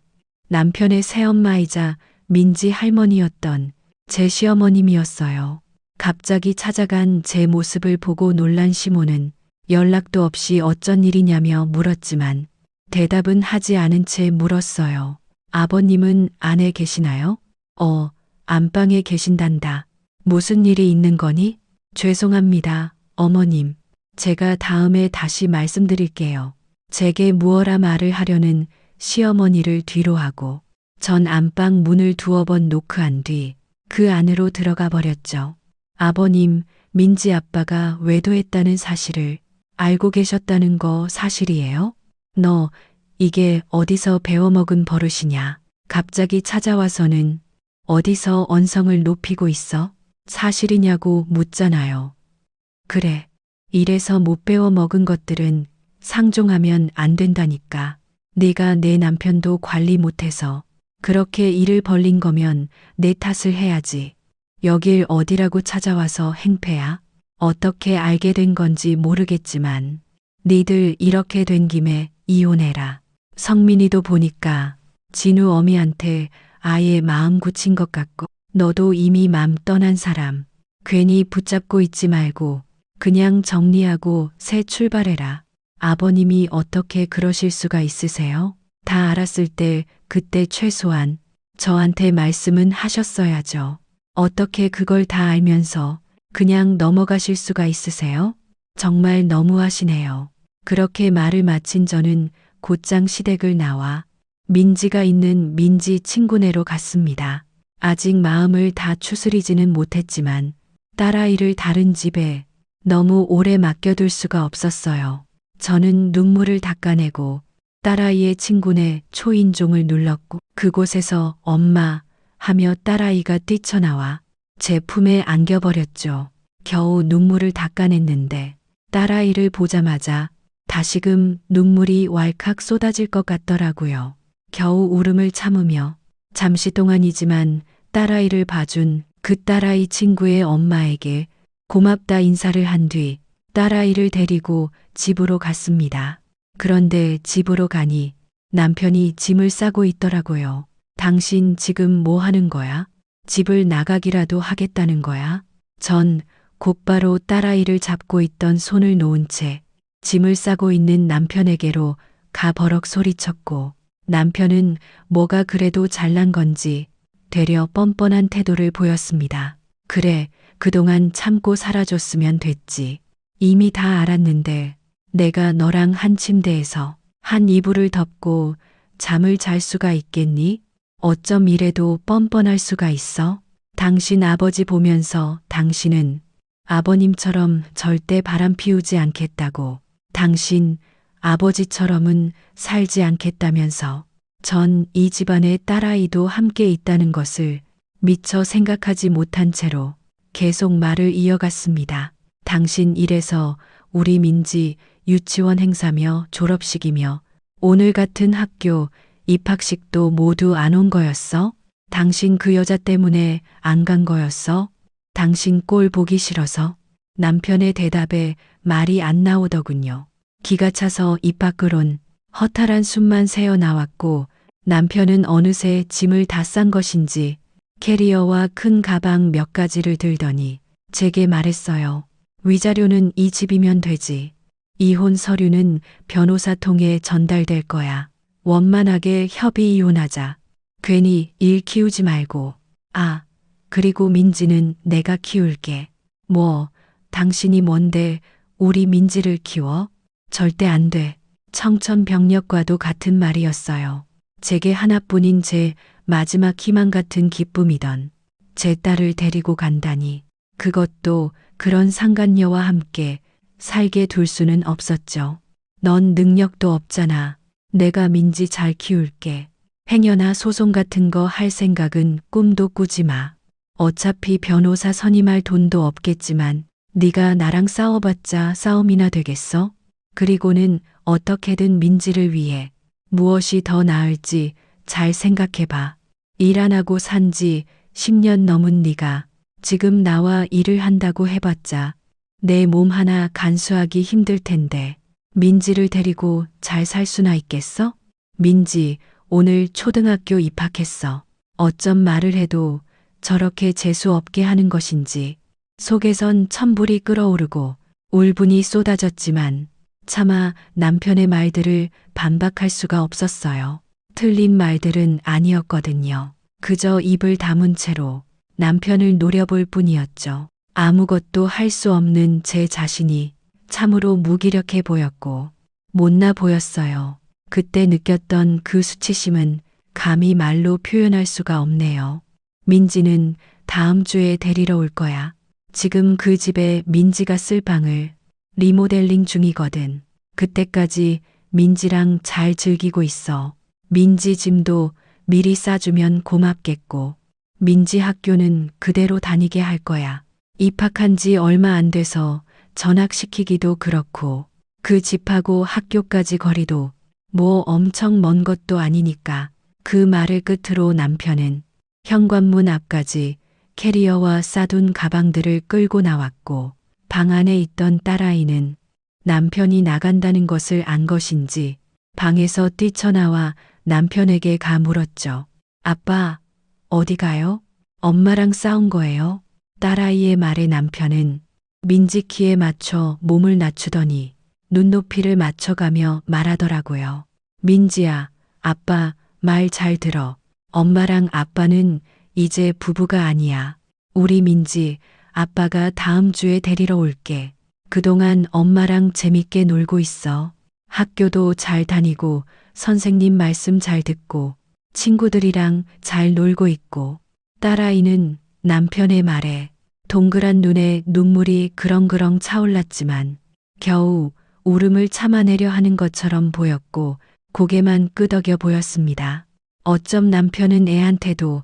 S1: 남편의 새엄마이자 민지 할머니였던 제 시어머님이었어요. 갑자기 찾아간 제 모습을 보고 놀란 시모는 연락도 없이 어쩐 일이냐며 물었지만 대답은 하지 않은 채 물었어요. 아버님은 안에 계시나요? 안방에 계신단다. 무슨 일이 있는 거니? 죄송합니다, 어머님. 제가 다음에 다시 말씀드릴게요. 제게 무어라 말을 하려는 시어머니를 뒤로 하고 전 안방 문을 두어 번 노크한 뒤 그 안으로 들어가 버렸죠. 아버님, 민지 아빠가 외도했다는 사실을 알고 계셨다는 거 사실이에요? 너 이게 어디서 배워먹은 버릇이냐? 갑자기 찾아와서는 어디서 언성을 높이고 있어? 사실이냐고 묻잖아요. 그래. 이래서 못 배워 먹은 것들은 상종하면 안 된다니까. 네가 내 남편도 관리 못해서 그렇게 일을 벌린 거면 내 탓을 해야지. 여길 어디라고 찾아와서 행패야? 어떻게 알게 된 건지 모르겠지만 니들 이렇게 된 김에 이혼해라. 성민이도 보니까 진우 어미한테 아예 마음 굳힌 것 같고 너도 이미 맘 떠난 사람. 괜히 붙잡고 있지 말고 그냥 정리하고 새 출발해라. 아버님이 어떻게 그러실 수가 있으세요? 다 알았을 때 그때 최소한 저한테 말씀은 하셨어야죠. 어떻게 그걸 다 알면서 그냥 넘어가실 수가 있으세요? 정말 너무하시네요. 그렇게 말을 마친 저는 곧장 시댁을 나와 민지가 있는 민지 친구네로 갔습니다. 아직 마음을 다 추스리지는 못했지만 딸아이를 다른 집에 너무 오래 맡겨둘 수가 없었어요. 저는 눈물을 닦아내고 딸아이의 친구네 초인종을 눌렀고 그곳에서 엄마 하며 딸아이가 뛰쳐나와 제 품에 안겨버렸죠. 겨우 눈물을 닦아냈는데 딸아이를 보자마자 다시금 눈물이 왈칵 쏟아질 것 같더라고요. 겨우 울음을 참으며 잠시 동안이지만 딸아이를 봐준 그 딸아이 친구의 엄마에게 고맙다 인사를 한 뒤 딸아이를 데리고 집으로 갔습니다. 그런데 집으로 가니 남편이 짐을 싸고 있더라고요. 당신 지금 뭐 하는 거야? 집을 나가기라도 하겠다는 거야? 전 곧바로 딸아이를 잡고 있던 손을 놓은 채 짐을 싸고 있는 남편에게로 가 버럭 소리쳤고 남편은 뭐가 그래도 잘난 건지 되려 뻔뻔한 태도를 보였습니다. 그래, 그동안 참고 살아줬으면 됐지. 이미 다 알았는데 내가 너랑 한 침대에서 한 이불을 덮고 잠을 잘 수가 있겠니? 어쩜 이래도 뻔뻔할 수가 있어? 당신 아버지 보면서 당신은 아버님처럼 절대 바람 피우지 않겠다고, 당신 아버지처럼은 살지 않겠다면서 전 이 집안의 딸아이도 함께 있다는 것을 미처 생각하지 못한 채로 계속 말을 이어갔습니다. 당신 이래서 우리 민지 유치원 행사며 졸업식이며 오늘 같은 학교 입학식도 모두 안 온 거였어? 당신 그 여자 때문에 안 간 거였어? 당신 꼴 보기 싫어서? 남편의 대답에 말이 안 나오더군요. 기가 차서 입 밖으론 허탈한 숨만 새어 나왔고 남편은 어느새 짐을 다 싼 것인지 캐리어와 큰 가방 몇 가지를 들더니 제게 말했어요. 위자료는 이 집이면 되지. 이혼 서류는 변호사 통해 전달될 거야. 원만하게 협의 이혼하자. 괜히 일 키우지 말고. 아, 그리고 민지는 내가 키울게. 뭐, 당신이 뭔데 우리 민지를 키워? 절대 안 돼. 청천벽력과도 같은 말이었어요. 제게 하나뿐인 제 마지막 희망 같은 기쁨이던 제 딸을 데리고 간다니. 그것도 그런 상간녀와 함께 살게 둘 수는 없었죠. 넌 능력도 없잖아. 내가 민지 잘 키울게. 행여나 소송 같은 거 할 생각은 꿈도 꾸지 마. 어차피 변호사 선임할 돈도 없겠지만 네가 나랑 싸워봤자 싸움이나 되겠어? 그리고는 어떻게든 민지를 위해 무엇이 더 나을지 잘 생각해봐. 일 안 하고 산 지 10년 넘은 네가 지금 나와 일을 한다고 해봤자 내 몸 하나 간수하기 힘들 텐데 민지를 데리고 잘 살 수나 있겠어? 민지 오늘 초등학교 입학했어. 어쩜 말을 해도 저렇게 재수 없게 하는 것인지 속에선 천불이 끓어오르고 울분이 쏟아졌지만 차마 남편의 말들을 반박할 수가 없었어요. 틀린 말들은 아니었거든요. 그저 입을 다문 채로 남편을 노려볼 뿐이었죠. 아무것도 할 수 없는 제 자신이 참으로 무기력해 보였고 못나 보였어요. 그때 느꼈던 그 수치심은 감히 말로 표현할 수가 없네요. 민지는 다음 주에 데리러 올 거야. 지금 그 집에 민지가 쓸 방을 리모델링 중이거든. 그때까지 민지랑 잘 즐기고 있어. 민지 짐도 미리 싸주면 고맙겠고 민지 학교는 그대로 다니게 할 거야. 입학한 지 얼마 안 돼서 전학시키기도 그렇고 그 집하고 학교까지 거리도 뭐 엄청 먼 것도 아니니까. 그 말을 끝으로 남편은 현관문 앞까지 캐리어와 싸둔 가방들을 끌고 나왔고 방 안에 있던 딸아이는 남편이 나간다는 것을 안 것인지 방에서 뛰쳐나와 남편에게 가물었죠. 아빠, 어디 가요? 엄마랑 싸운 거예요? 딸아이의 말에 남편은 민지 키에 맞춰 몸을 낮추더니 눈높이를 맞춰가며 말하더라고요. 민지야, 아빠 말 잘 들어. 엄마랑 아빠는 이제 부부가 아니야. 우리 민지, 아빠가 다음 주에 데리러 올게. 그동안 엄마랑 재밌게 놀고 있어. 학교도 잘 다니고 선생님 말씀 잘 듣고 친구들이랑 잘 놀고 있고. 딸아이는 남편의 말에 동그란 눈에 눈물이 그렁그렁 차올랐지만 겨우 울음을 참아내려 하는 것처럼 보였고 고개만 끄덕여 보였습니다. 어쩜 남편은 애한테도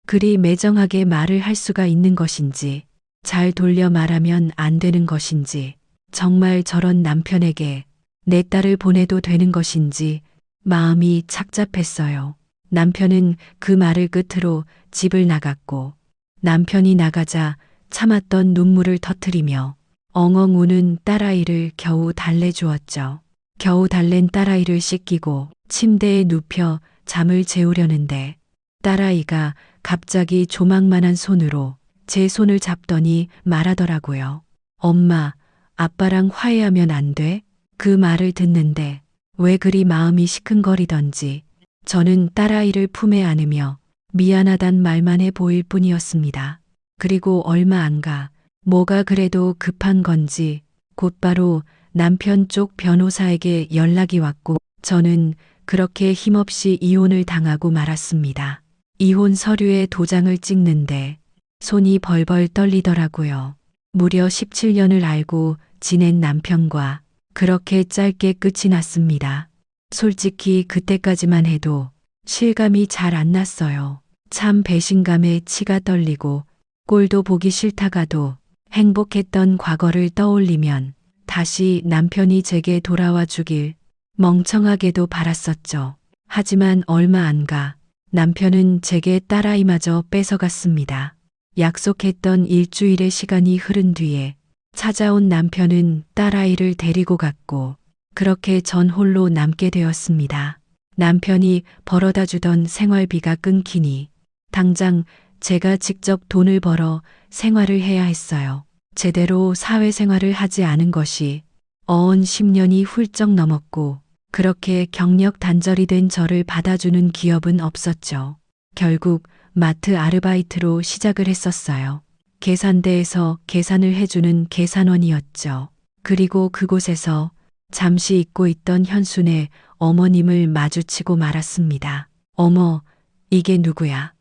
S1: 그리 매정하게 말을 할 수가 있는 것인지 잘 돌려 말하면 안 되는 것인지 정말 저런 남편에게 내 딸을 보내도 되는 것인지 마음이 착잡했어요. 남편은 그 말을 끝으로 집을 나갔고 남편이 나가자 참았던 눈물을 터뜨리며 엉엉 우는 딸아이를 겨우 달래주었죠. 겨우 달랜 딸아이를 씻기고 침대에 눕혀 잠을 재우려는데 딸아이가 갑자기 조망만한 손으로 제 손을 잡더니 말하더라고요. 엄마, 아빠랑 화해하면 안 돼? 그 말을 듣는데 왜 그리 마음이 시큰거리던지 저는 딸아이를 품에 안으며 미안하단 말만 해 보일 뿐이었습니다. 그리고 얼마 안 가 뭐가 그래도 급한 건지 곧바로 남편 쪽 변호사에게 연락이 왔고 저는 그렇게 힘없이 이혼을 당하고 말았습니다. 이혼 서류에 도장을 찍는데 손이 벌벌 떨리더라고요. 무려 17년을 알고 지낸 남편과 그렇게 짧게 끝이 났습니다. 솔직히 그때까지만 해도 실감이 잘 안 났어요. 참 배신감에 치가 떨리고 꼴도 보기 싫다가도 행복했던 과거를 떠올리면 다시 남편이 제게 돌아와 주길 멍청하게도 바랐었죠. 하지만 얼마 안 가 남편은 제게 딸아이마저 뺏어갔습니다. 약속했던 일주일의 시간이 흐른 뒤에 찾아온 남편은 딸아이를 데리고 갔고 그렇게 전 홀로 남게 되었습니다. 남편이 벌어다 주던 생활비가 끊기니 당장 제가 직접 돈을 벌어 생활을 해야 했어요. 제대로 사회생활을 하지 않은 것이 어언 10년이 훌쩍 넘었고 그렇게 경력 단절이 된 저를 받아주는 기업은 없었죠. 결국 마트 아르바이트로 시작을 했었어요. 계산대에서 계산을 해주는 계산원이었죠. 그리고 그곳에서 잠시 잊고 있던 현순의 어머님을 마주치고 말았습니다. 어머, 이게 누구야?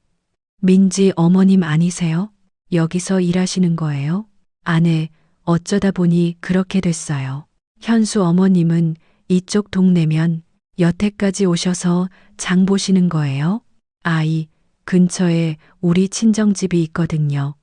S1: 민지 어머님 아니세요? 여기서 일하시는 거예요? 아내, 어쩌다 보니 그렇게 됐어요. 현수 어머님은 이쪽 동네면 여태까지 오셔서 장 보시는 거예요? 아이, 근처에 우리 친정집이 있거든요.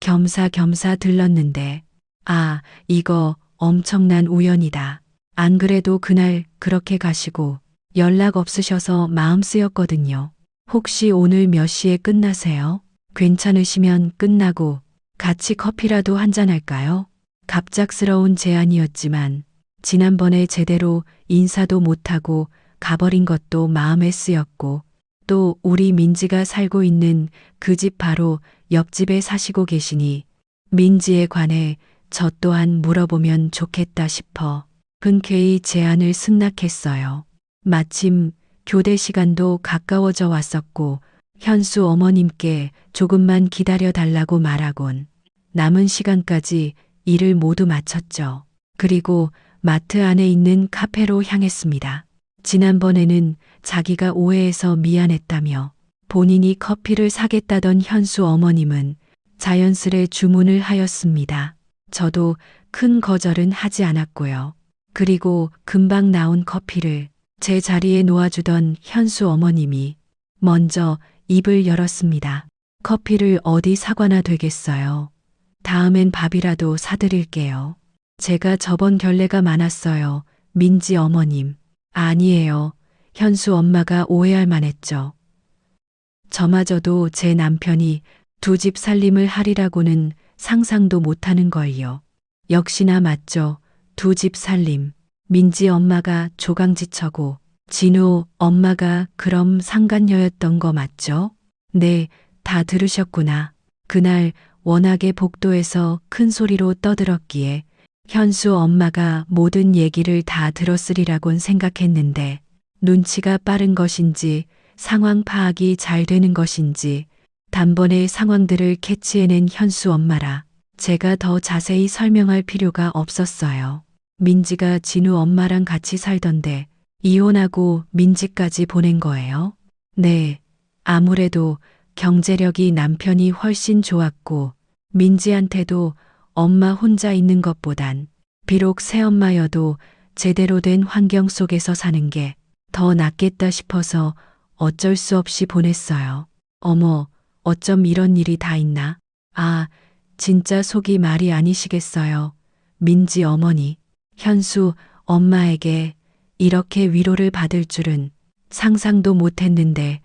S1: 겸사겸사 들렀는데, 아, 이거 엄청난 우연이다. 안 그래도 그날 그렇게 가시고 연락 없으셔서 마음 쓰였거든요. 혹시 오늘 몇 시에 끝나세요? 괜찮으시면 끝나고 같이 커피라도 한잔 할까요? 갑작스러운 제안이었지만 지난번에 제대로 인사도 못하고 가버린 것도 마음에 쓰였고 또 우리 민지가 살고 있는 그 집 바로 옆집에 사시고 계시니 민지에 관해 저 또한 물어보면 좋겠다 싶어 흔쾌히 제안을 승낙했어요. 마침 교대 시간도 가까워져 왔었고 현수 어머님께 조금만 기다려 달라고 말하곤 남은 시간까지 일을 모두 마쳤죠. 그리고 마트 안에 있는 카페로 향했습니다. 지난번에는 자기가 오해해서 미안했다며 본인이 커피를 사겠다던 현수 어머님은 자연스레 주문을 하였습니다. 저도 큰 거절은 하지 않았고요. 그리고 금방 나온 커피를 제 자리에 놓아주던 현수 어머님이 먼저 입을 열었습니다. 커피를 어디 사과나 되겠어요. 다음엔 밥이라도 사드릴게요. 제가 저번 결례가 많았어요. 민지 어머님. 아니에요. 현수 엄마가 오해할 만했죠. 저마저도 제 남편이 두 집 살림을 하리라고는 상상도 못하는 걸요. 역시나 맞죠. 두 집 살림. 민지 엄마가 조강지처고 진우 엄마가 그럼 상간녀였던 거 맞죠? 네, 다 들으셨구나. 그날 워낙에 복도에서 큰 소리로 떠들었기에 현수 엄마가 모든 얘기를 다 들었으리라곤 생각했는데 눈치가 빠른 것인지 상황 파악이 잘 되는 것인지 단번에 상황들을 캐치해낸 현수 엄마라 제가 더 자세히 설명할 필요가 없었어요. 민지가 진우 엄마랑 같이 살던데 이혼하고 민지까지 보낸 거예요? 네, 아무래도 경제력이 남편이 훨씬 좋았고 민지한테도 엄마 혼자 있는 것보단 비록 새엄마여도 제대로 된 환경 속에서 사는 게 더 낫겠다 싶어서 어쩔 수 없이 보냈어요. 어머, 어쩜 이런 일이 다 있나? 아, 진짜 속이 말이 아니시겠어요. 민지 어머니, 현수 엄마에게 이렇게 위로를 받을 줄은 상상도 못했는데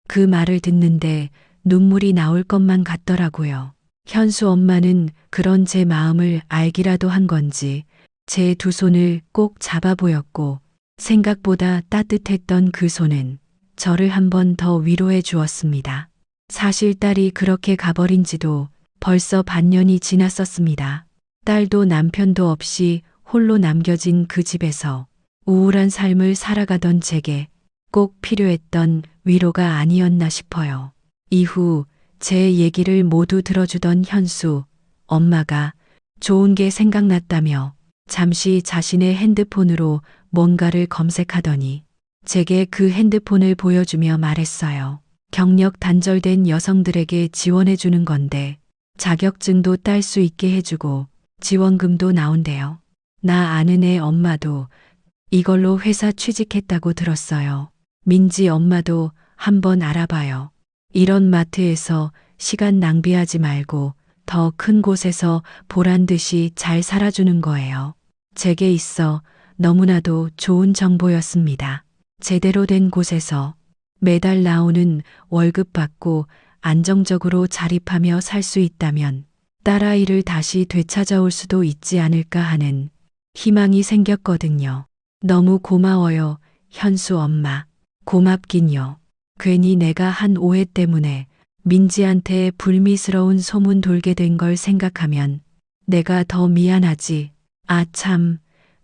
S1: 그 말을 듣는데 눈물이 나올 것만 같더라고요. 현수 엄마는 그런 제 마음을 알기라도 한 건지 제 두 손을 꼭 잡아 보였고 생각보다 따뜻했던 그 손은 저를 한 번 더 위로해 주었습니다. 사실 딸이 그렇게 가버린 지도 벌써 반년이 지났었습니다. 딸도 남편도 없이 홀로 남겨진 그 집에서 우울한 삶을 살아가던 제게 꼭 필요했던 위로가 아니었나 싶어요. 이후 제 얘기를 모두 들어주던 현수 엄마가 좋은 게 생각났다며 잠시 자신의 핸드폰으로 뭔가를 검색하더니 제게 그 핸드폰을 보여주며 말했어요. 경력 단절된 여성들에게 지원해 주는 건데 자격증도 딸 수 있게 해주고 지원금도 나온대요. 나 아는 애 엄마도 이걸로 회사 취직했다고 들었어요. 민지 엄마도 한번 알아봐요. 이런 마트에서 시간 낭비하지 말고 더 큰 곳에서 보란 듯이 잘 살아주는 거예요. 제게 있어 너무나도 좋은 정보였습니다. 제대로 된 곳에서 매달 나오는 월급 받고 안정적으로 자립하며 살 수 있다면 딸아이를 다시 되찾아올 수도 있지 않을까 하는 희망이 생겼거든요. 너무 고마워요, 현수 엄마. 고맙긴요. 괜히 내가 한 오해 때문에 민지한테 불미스러운 소문 돌게 된 걸 생각하면 내가 더 미안하지. 아 참,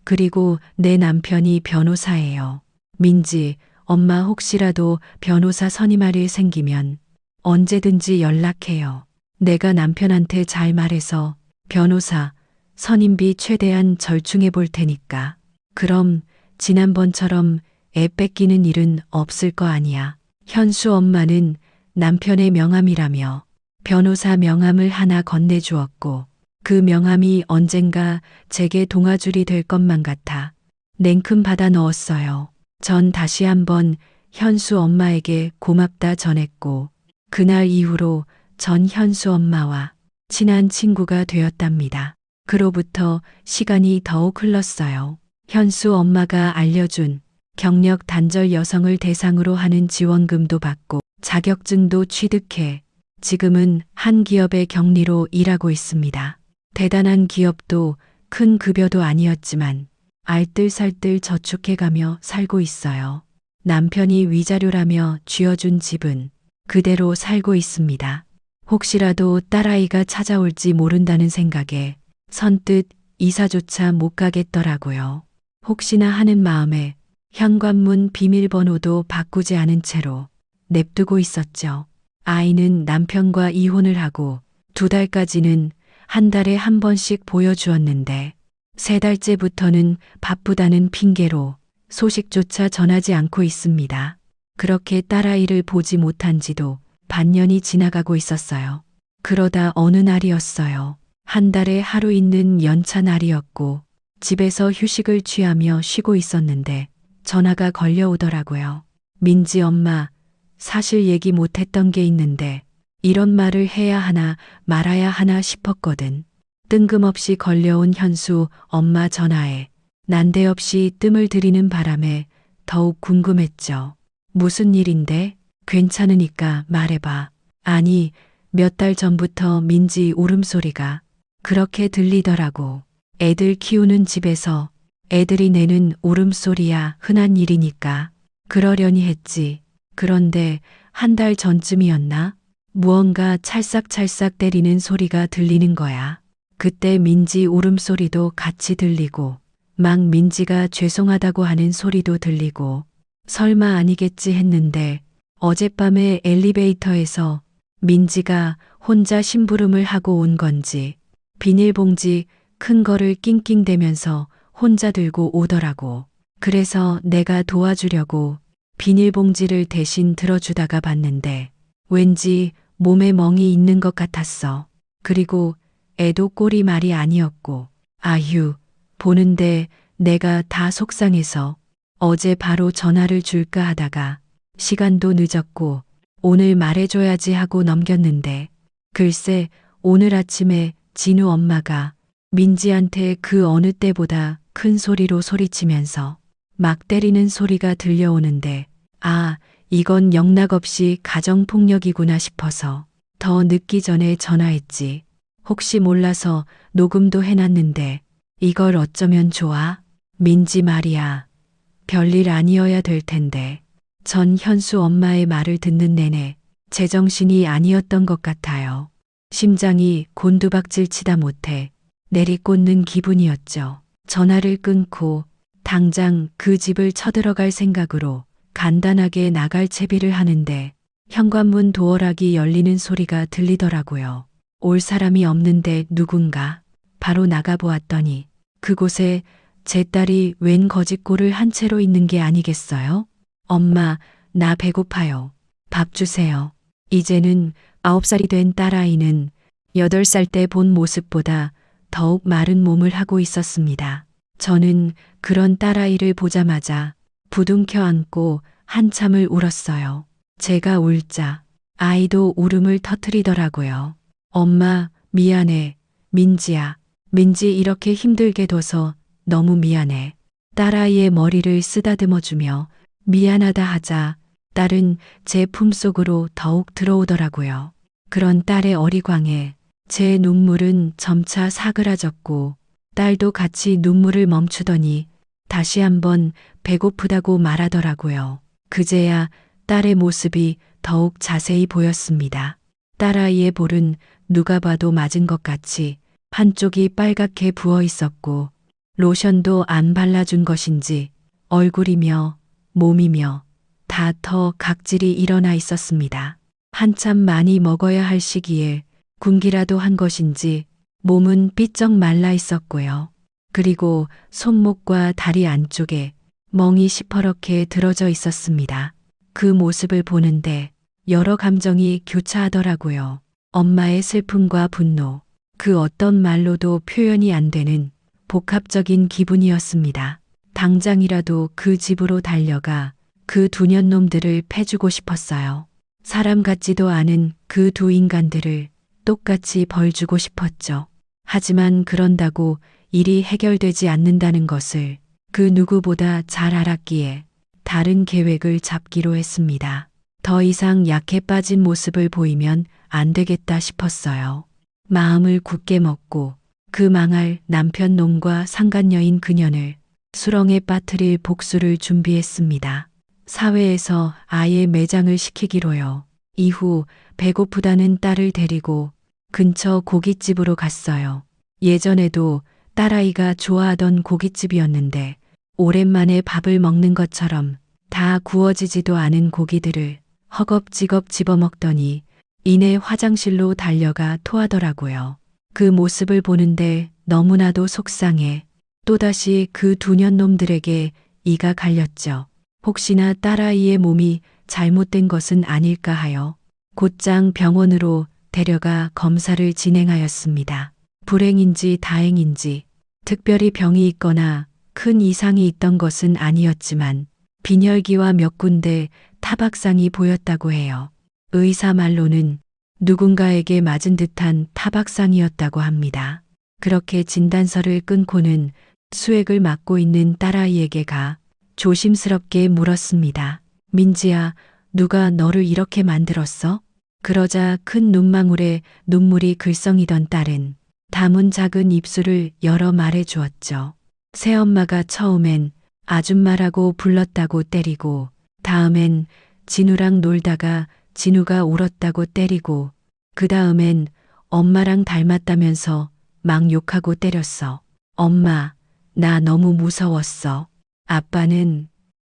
S1: 그리고 내 남편이 변호사예요. 민지, 엄마 혹시라도 변호사 선임할 일 생기면 언제든지 연락해요. 내가 남편한테 잘 말해서 변호사 선임비 최대한 절충해 볼 테니까. 그럼 지난번처럼 애 뺏기는 일은 없을 거 아니야. 현수 엄마는 남편의 명함이라며 변호사 명함을 하나 건네주었고 그 명함이 언젠가 제게 동아줄이 될 것만 같아 냉큼 받아 넣었어요. 전 다시 한번 현수 엄마에게 고맙다 전했고 그날 이후로 전 현수 엄마와 친한 친구가 되었답니다. 그로부터 시간이 더욱 흘렀어요. 현수 엄마가 알려준 경력 단절 여성을 대상으로 하는 지원금도 받고 자격증도 취득해 지금은 한 기업의 경리로 일하고 있습니다. 대단한 기업도 큰 급여도 아니었지만 알뜰살뜰 저축해가며 살고 있어요. 남편이 위자료라며 쥐어준 집은 그대로 살고 있습니다. 혹시라도 딸아이가 찾아올지 모른다는 생각에 선뜻 이사조차 못 가겠더라고요. 혹시나 하는 마음에 현관문 비밀번호도 바꾸지 않은 채로 냅두고 있었죠. 아이는 남편과 이혼을 하고 2달까지는 한 달에 한 번씩 보여주었는데 3달째부터는 바쁘다는 핑계로 소식조차 전하지 않고 있습니다. 그렇게 딸아이를 보지 못한 지도 반년이 지나가고 있었어요. 그러다 어느 날이었어요. 한 달에 하루 있는 연차 날이었고 집에서 휴식을 취하며 쉬고 있었는데 전화가 걸려오더라고요. 민지 엄마, 사실 얘기 못했던 게 있는데 이런 말을 해야 하나 말아야 하나 싶었거든. 뜬금없이 걸려온 현수 엄마 전화에 난데없이 뜸을 들이는 바람에 더욱 궁금했죠. 무슨 일인데? 괜찮으니까 말해봐. 아니, 몇 달 전부터 민지 울음소리가 그렇게 들리더라고. 애들 키우는 집에서 애들이 내는 울음소리야 흔한 일이니까 그러려니 했지. 그런데 한 달 전쯤이었나? 무언가 찰싹찰싹 때리는 소리가 들리는 거야. 그때 민지 울음소리도 같이 들리고 막 민지가 죄송하다고 하는 소리도 들리고 설마 아니겠지 했는데 어젯밤에 엘리베이터에서 민지가 혼자 심부름을 하고 온 건지 비닐봉지 큰 거를 낑낑대면서 혼자 들고 오더라고. 그래서 내가 도와주려고 비닐봉지를 대신 들어주다가 봤는데 왠지 몸에 멍이 있는 것 같았어. 그리고 애도 꼴이 말이 아니었고 아휴 보는데 내가 다 속상해서 어제 바로 전화를 줄까 하다가 시간도 늦었고 오늘 말해줘야지 하고 넘겼는데 글쎄 오늘 아침에 진우 엄마가 민지한테 그 어느 때보다 큰 소리로 소리치면서 막 때리는 소리가 들려오는데 아, 이건 영락없이 가정폭력이구나 싶어서 더 늦기 전에 전화했지. 혹시 몰라서 녹음도 해놨는데 이걸 어쩌면 좋아? 민지 말이야. 별일 아니어야 될 텐데. 전 현수 엄마의 말을 듣는 내내 제정신이 아니었던 것 같아요. 심장이 곤두박질 치다 못해 내리꽂는 기분이었죠. 전화를 끊고 당장 그 집을 쳐들어갈 생각으로 간단하게 나갈 채비를 하는데 현관문 도어락이 열리는 소리가 들리더라고요. 올 사람이 없는데 누군가? 바로 나가보았더니 그곳에 제 딸이 웬 거짓골을 한 채로 있는 게 아니겠어요? 엄마, 나 배고파요. 밥 주세요. 이제는 9살이 된 딸아이는 8살 때 본 모습보다 더욱 마른 몸을 하고 있었습니다. 저는 그런 딸아이를 보자마자 부둥켜 안고 한참을 울었어요. 제가 울자 아이도 울음을 터뜨리더라고요. 엄마, 미안해. 민지야. 민지 이렇게 힘들게 둬서 너무 미안해. 딸아이의 머리를 쓰다듬어주며 미안하다 하자 딸은 제 품속으로 더욱 들어오더라고요. 그런 딸의 어리광에 제 눈물은 점차 사그라졌고 딸도 같이 눈물을 멈추더니 다시 한번 배고프다고 말하더라고요. 그제야 딸의 모습이 더욱 자세히 보였습니다. 딸아이의 볼은 누가 봐도 맞은 것 같이 한쪽이 빨갛게 부어 있었고 로션도 안 발라준 것인지 얼굴이며 몸이며 다 터 각질이 일어나 있었습니다. 한참 많이 먹어야 할 시기에 굶기라도 한 것인지 몸은 삐쩍 말라 있었고요. 그리고 손목과 다리 안쪽에 멍이 시퍼렇게 들어져 있었습니다. 그 모습을 보는데 여러 감정이 교차하더라고요. 엄마의 슬픔과 분노, 그 어떤 말로도 표현이 안 되는 복합적인 기분이었습니다. 당장이라도 그 집으로 달려가 그 두 년놈들을 패주고 싶었어요. 사람 같지도 않은 그 두 인간들을 똑같이 벌주고 싶었죠. 하지만 그런다고 일이 해결되지 않는다는 것을 그 누구보다 잘 알았기에 다른 계획을 잡기로 했습니다. 더 이상 약해 빠진 모습을 보이면 안 되겠다 싶었어요. 마음을 굳게 먹고 그 망할 남편 놈과 상간녀인 그년을 수렁에 빠뜨릴 복수를 준비했습니다. 사회에서 아예 매장을 시키기로요. 이후 배고프다는 딸을 데리고 근처 고깃집으로 갔어요. 예전에도 딸아이가 좋아하던 고깃집이었는데 오랜만에 밥을 먹는 것처럼 다 구워지지도 않은 고기들을 허겁지겁 집어먹더니 이내 화장실로 달려가 토하더라고요. 그 모습을 보는데 너무나도 속상해 또다시 그 두 년놈들에게 이가 갈렸죠. 혹시나 딸아이의 몸이 잘못된 것은 아닐까 하여 곧장 병원으로 데려가 검사를 진행하였습니다. 불행인지 다행인지 특별히 병이 있거나 큰 이상이 있던 것은 아니었지만 빈혈기와 몇 군데 타박상이 보였다고 해요. 의사 말로는 누군가에게 맞은 듯한 타박상이었다고 합니다. 그렇게 진단서를 끊고는 수액을 맞고 있는 딸아이에게 가 조심스럽게 물었습니다. 민지야, 누가 너를 이렇게 만들었어? 그러자 큰 눈망울에 눈물이 글썽이던 딸은 다문 작은 입술을 열어 말해 주었죠. 새엄마가 처음엔 아줌마라고 불렀다고 때리고 다음엔 진우랑 놀다가 진우가 울었다고 때리고 그 다음엔 엄마랑 닮았다면서 막 욕하고 때렸어. 엄마, 나 너무 무서웠어.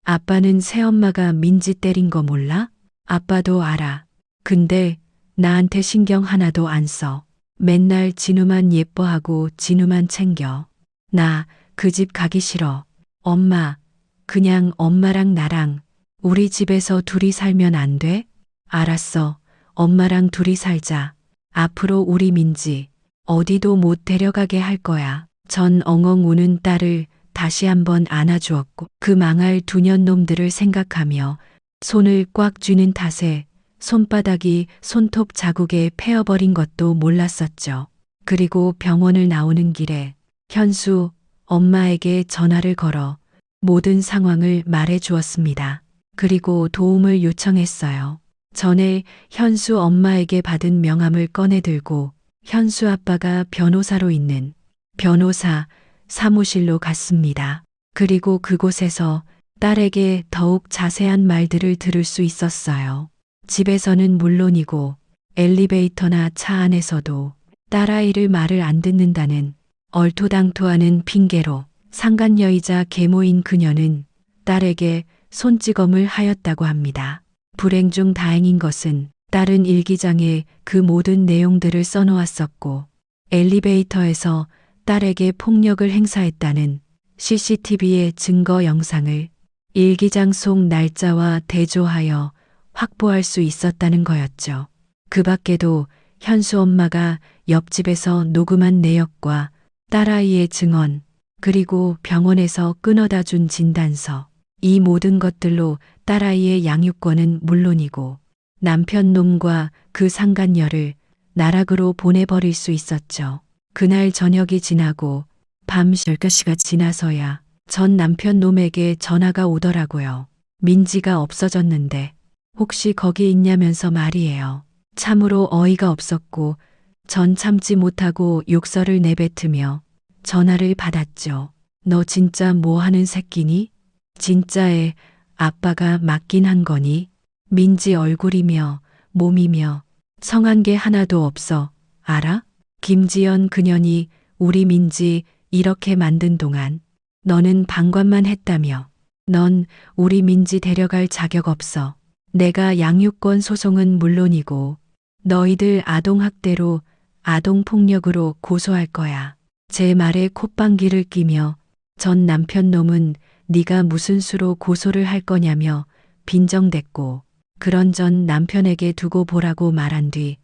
S1: 아빠는 새엄마가 민지 때린 거 몰라? 아빠도 알아. 근데 나한테 신경 하나도 안 써. 맨날 진우만 예뻐하고 진우만 챙겨. 나 그 집 가기 싫어. 엄마, 그냥 엄마랑 나랑 우리 집에서 둘이 살면 안 돼? 알았어. 엄마랑 둘이 살자. 앞으로 우리 민지 어디도 못 데려가게 할 거야. 전 엉엉 우는 딸을 다시 한번 안아주었고 그 망할 두 년놈들을 생각하며 손을 꽉 쥐는 탓에 손바닥이 손톱 자국에 패어버린 것도 몰랐었죠. 그리고 병원을 나오는 길에 현수 엄마에게 전화를 걸어 모든 상황을 말해 주었습니다. 그리고 도움을 요청했어요. 전에 현수 엄마에게 받은 명함을 꺼내 들고 현수 아빠가 변호사로 있는 변호사 사무실로 갔습니다. 그리고 그곳에서 딸에게 더욱 자세한 말들을 들을 수 있었어요. 집에서는 물론이고 엘리베이터나 차 안에서도 딸아이를 말을 안 듣는다는 얼토당토하는 핑계로 상간녀이자 계모인 그녀는 딸에게 손찌검을 하였다고 합니다. 불행 중 다행인 것은 딸은 일기장에 그 모든 내용들을 써놓았었고 엘리베이터에서 딸에게 폭력을 행사했다는 CCTV의 증거 영상을 일기장 속 날짜와 대조하여 확보할 수 있었다는 거였죠. 그 밖에도 현수 엄마가 옆집에서 녹음한 내역과 딸아이의 증언, 그리고 병원에서 끊어다 준 진단서, 이 모든 것들로 딸아이의 양육권은 물론이고 남편 놈과 그 상간녀를 나락으로 보내버릴 수 있었죠. 그날 저녁이 지나고 밤 12시가 지나서야 전 남편 놈에게 전화가 오더라고요. 민지가 없어졌는데 혹시 거기 있냐면서 말이에요. 참으로 어이가 없었고 전 참지 못하고 욕설을 내뱉으며 전화를 받았죠. 너 진짜 뭐 하는 새끼니? 진짜에 아빠가 맞긴 한 거니? 민지 얼굴이며 몸이며 성한 게 하나도 없어. 알아? 김지연 그년이 우리 민지 이렇게 만든 동안 너는 방관만 했다며. 넌 우리 민지 데려갈 자격 없어. 내가 양육권 소송은 물론이고 너희들 아동학대로 아동폭력으로 고소할 거야. 제 말에 콧방귀를 끼며 전 남편 놈은 네가 무슨 수로 고소를 할 거냐며 빈정댔고 그런 전 남편에게 두고 보라고 말한 뒤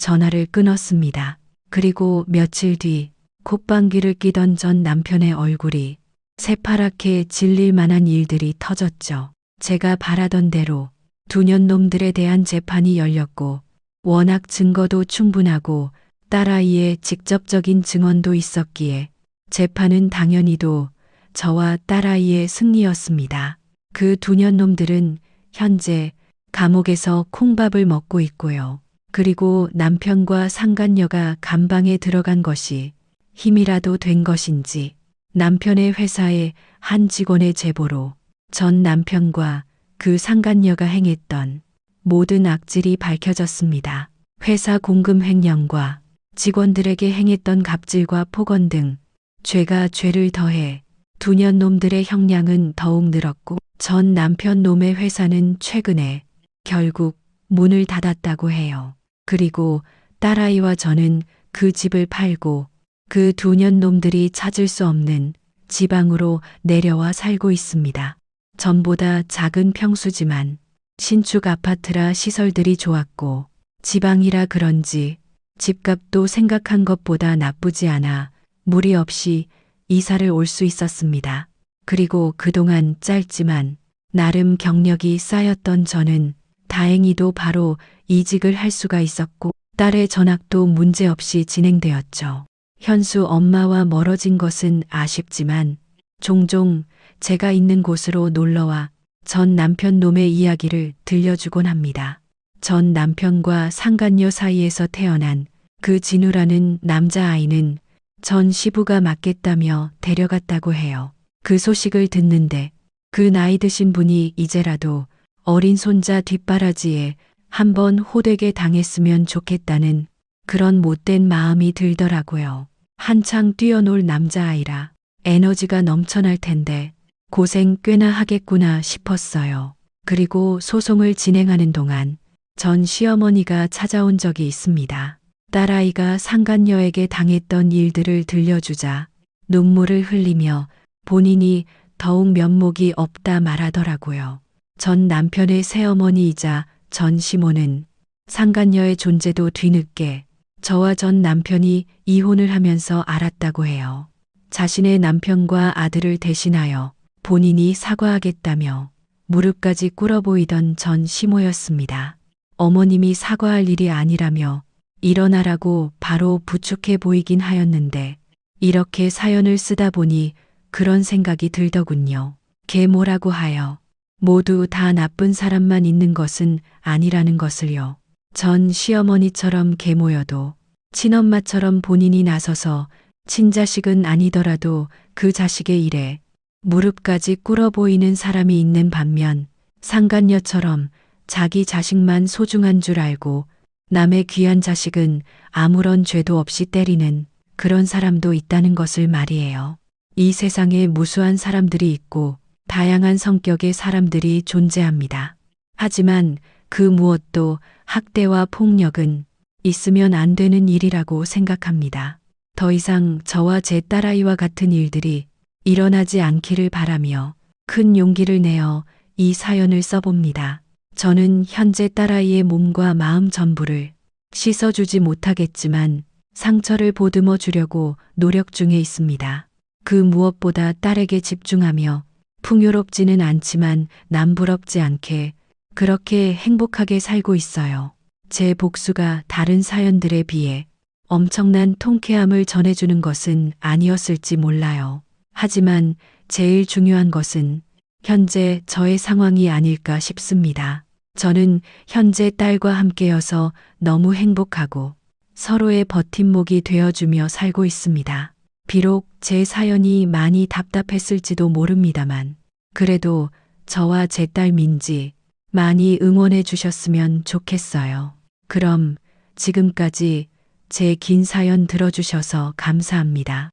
S1: 전화를 끊었습니다. 그리고 며칠 뒤 콧방귀를 뀌던 전 남편의 얼굴이 새파랗게 질릴 만한 일들이 터졌죠. 제가 바라던 대로 두 년놈들에 대한 재판이 열렸고 워낙 증거도 충분하고 딸아이의 직접적인 증언도 있었기에 재판은 당연히도 저와 딸아이의 승리였습니다. 그 두 년놈들은 현재 감옥에서 콩밥을 먹고 있고요. 그리고 남편과 상간녀가 감방에 들어간 것이 힘이라도 된 것인지 남편의 회사의 한 직원의 제보로 전 남편과 그 상간녀가 행했던 모든 악질이 밝혀졌습니다. 회사 공금 횡령과 직원들에게 행했던 갑질과 폭언 등 죄가 죄를 더해 두 년놈들의 형량은 더욱 늘었고 전 남편 놈의 회사는 최근에 결국 문을 닫았다고 해요. 그리고 딸아이와 저는 그 집을 팔고 그 두 년놈들이 찾을 수 없는 지방으로 내려와 살고 있습니다. 전보다 작은 평수지만 신축 아파트라 시설들이 좋았고 지방이라 그런지 집값도 생각한 것보다 나쁘지 않아 무리 없이 이사를 올 수 있었습니다. 그리고 그동안 짧지만 나름 경력이 쌓였던 저는 다행히도 바로 이직을 할 수가 있었고 딸의 전학도 문제없이 진행되었죠. 현수 엄마와 멀어진 것은 아쉽지만 종종 제가 있는 곳으로 놀러와 전 남편 놈의 이야기를 들려주곤 합니다. 전 남편과 상간녀 사이에서 태어난 그 진우라는 남자아이는 전 시부가 맡겠다며 데려갔다고 해요. 그 소식을 듣는데 그 나이 드신 분이 이제라도 어린 손자 뒷바라지에 한번 호되게 당했으면 좋겠다는 그런 못된 마음이 들더라고요. 한창 뛰어놀 남자아이라 에너지가 넘쳐날 텐데 고생 꽤나 하겠구나 싶었어요. 그리고 소송을 진행하는 동안 전 시어머니가 찾아온 적이 있습니다. 딸아이가 상간녀에게 당했던 일들을 들려주자 눈물을 흘리며 본인이 더욱 면목이 없다 말하더라고요. 전 남편의 새어머니이자 전 시모는 상간녀의 존재도 뒤늦게 저와 전 남편이 이혼을 하면서 알았다고 해요. 자신의 남편과 아들을 대신하여 본인이 사과하겠다며 무릎까지 꿇어 보이던 전 시모였습니다. 어머님이 사과할 일이 아니라며 일어나라고 바로 부축해 보이긴 하였는데 이렇게 사연을 쓰다 보니 그런 생각이 들더군요. 계모라고 하여 모두 다 나쁜 사람만 있는 것은 아니라는 것을요. 전 시어머니처럼 계모여도 친엄마처럼 본인이 나서서 친자식은 아니더라도 그 자식의 일에 무릎까지 꿇어 보이는 사람이 있는 반면 상간녀처럼 자기 자식만 소중한 줄 알고 남의 귀한 자식은 아무런 죄도 없이 때리는 그런 사람도 있다는 것을 말이에요. 이 세상에 무수한 사람들이 있고 다양한 성격의 사람들이 존재합니다. 하지만 그 무엇도 학대와 폭력은 있으면 안 되는 일이라고 생각합니다. 더 이상 저와 제 딸아이와 같은 일들이 일어나지 않기를 바라며 큰 용기를 내어 이 사연을 써봅니다. 저는 현재 딸아이의 몸과 마음 전부를 씻어주지 못하겠지만 상처를 보듬어 주려고 노력 중에 있습니다. 그 무엇보다 딸에게 집중하며 풍요롭지는 않지만 남부럽지 않게 그렇게 행복하게 살고 있어요. 제 복수가 다른 사연들에 비해 엄청난 통쾌함을 전해주는 것은 아니었을지 몰라요. 하지만 제일 중요한 것은 현재 저의 상황이 아닐까 싶습니다. 저는 현재 딸과 함께여서 너무 행복하고 서로의 버팀목이 되어주며 살고 있습니다. 비록 제 사연이 많이 답답했을지도 모릅니다만 그래도 저와 제 딸 민지 많이 응원해 주셨으면 좋겠어요. 그럼 지금까지 제 긴 사연 들어주셔서 감사합니다.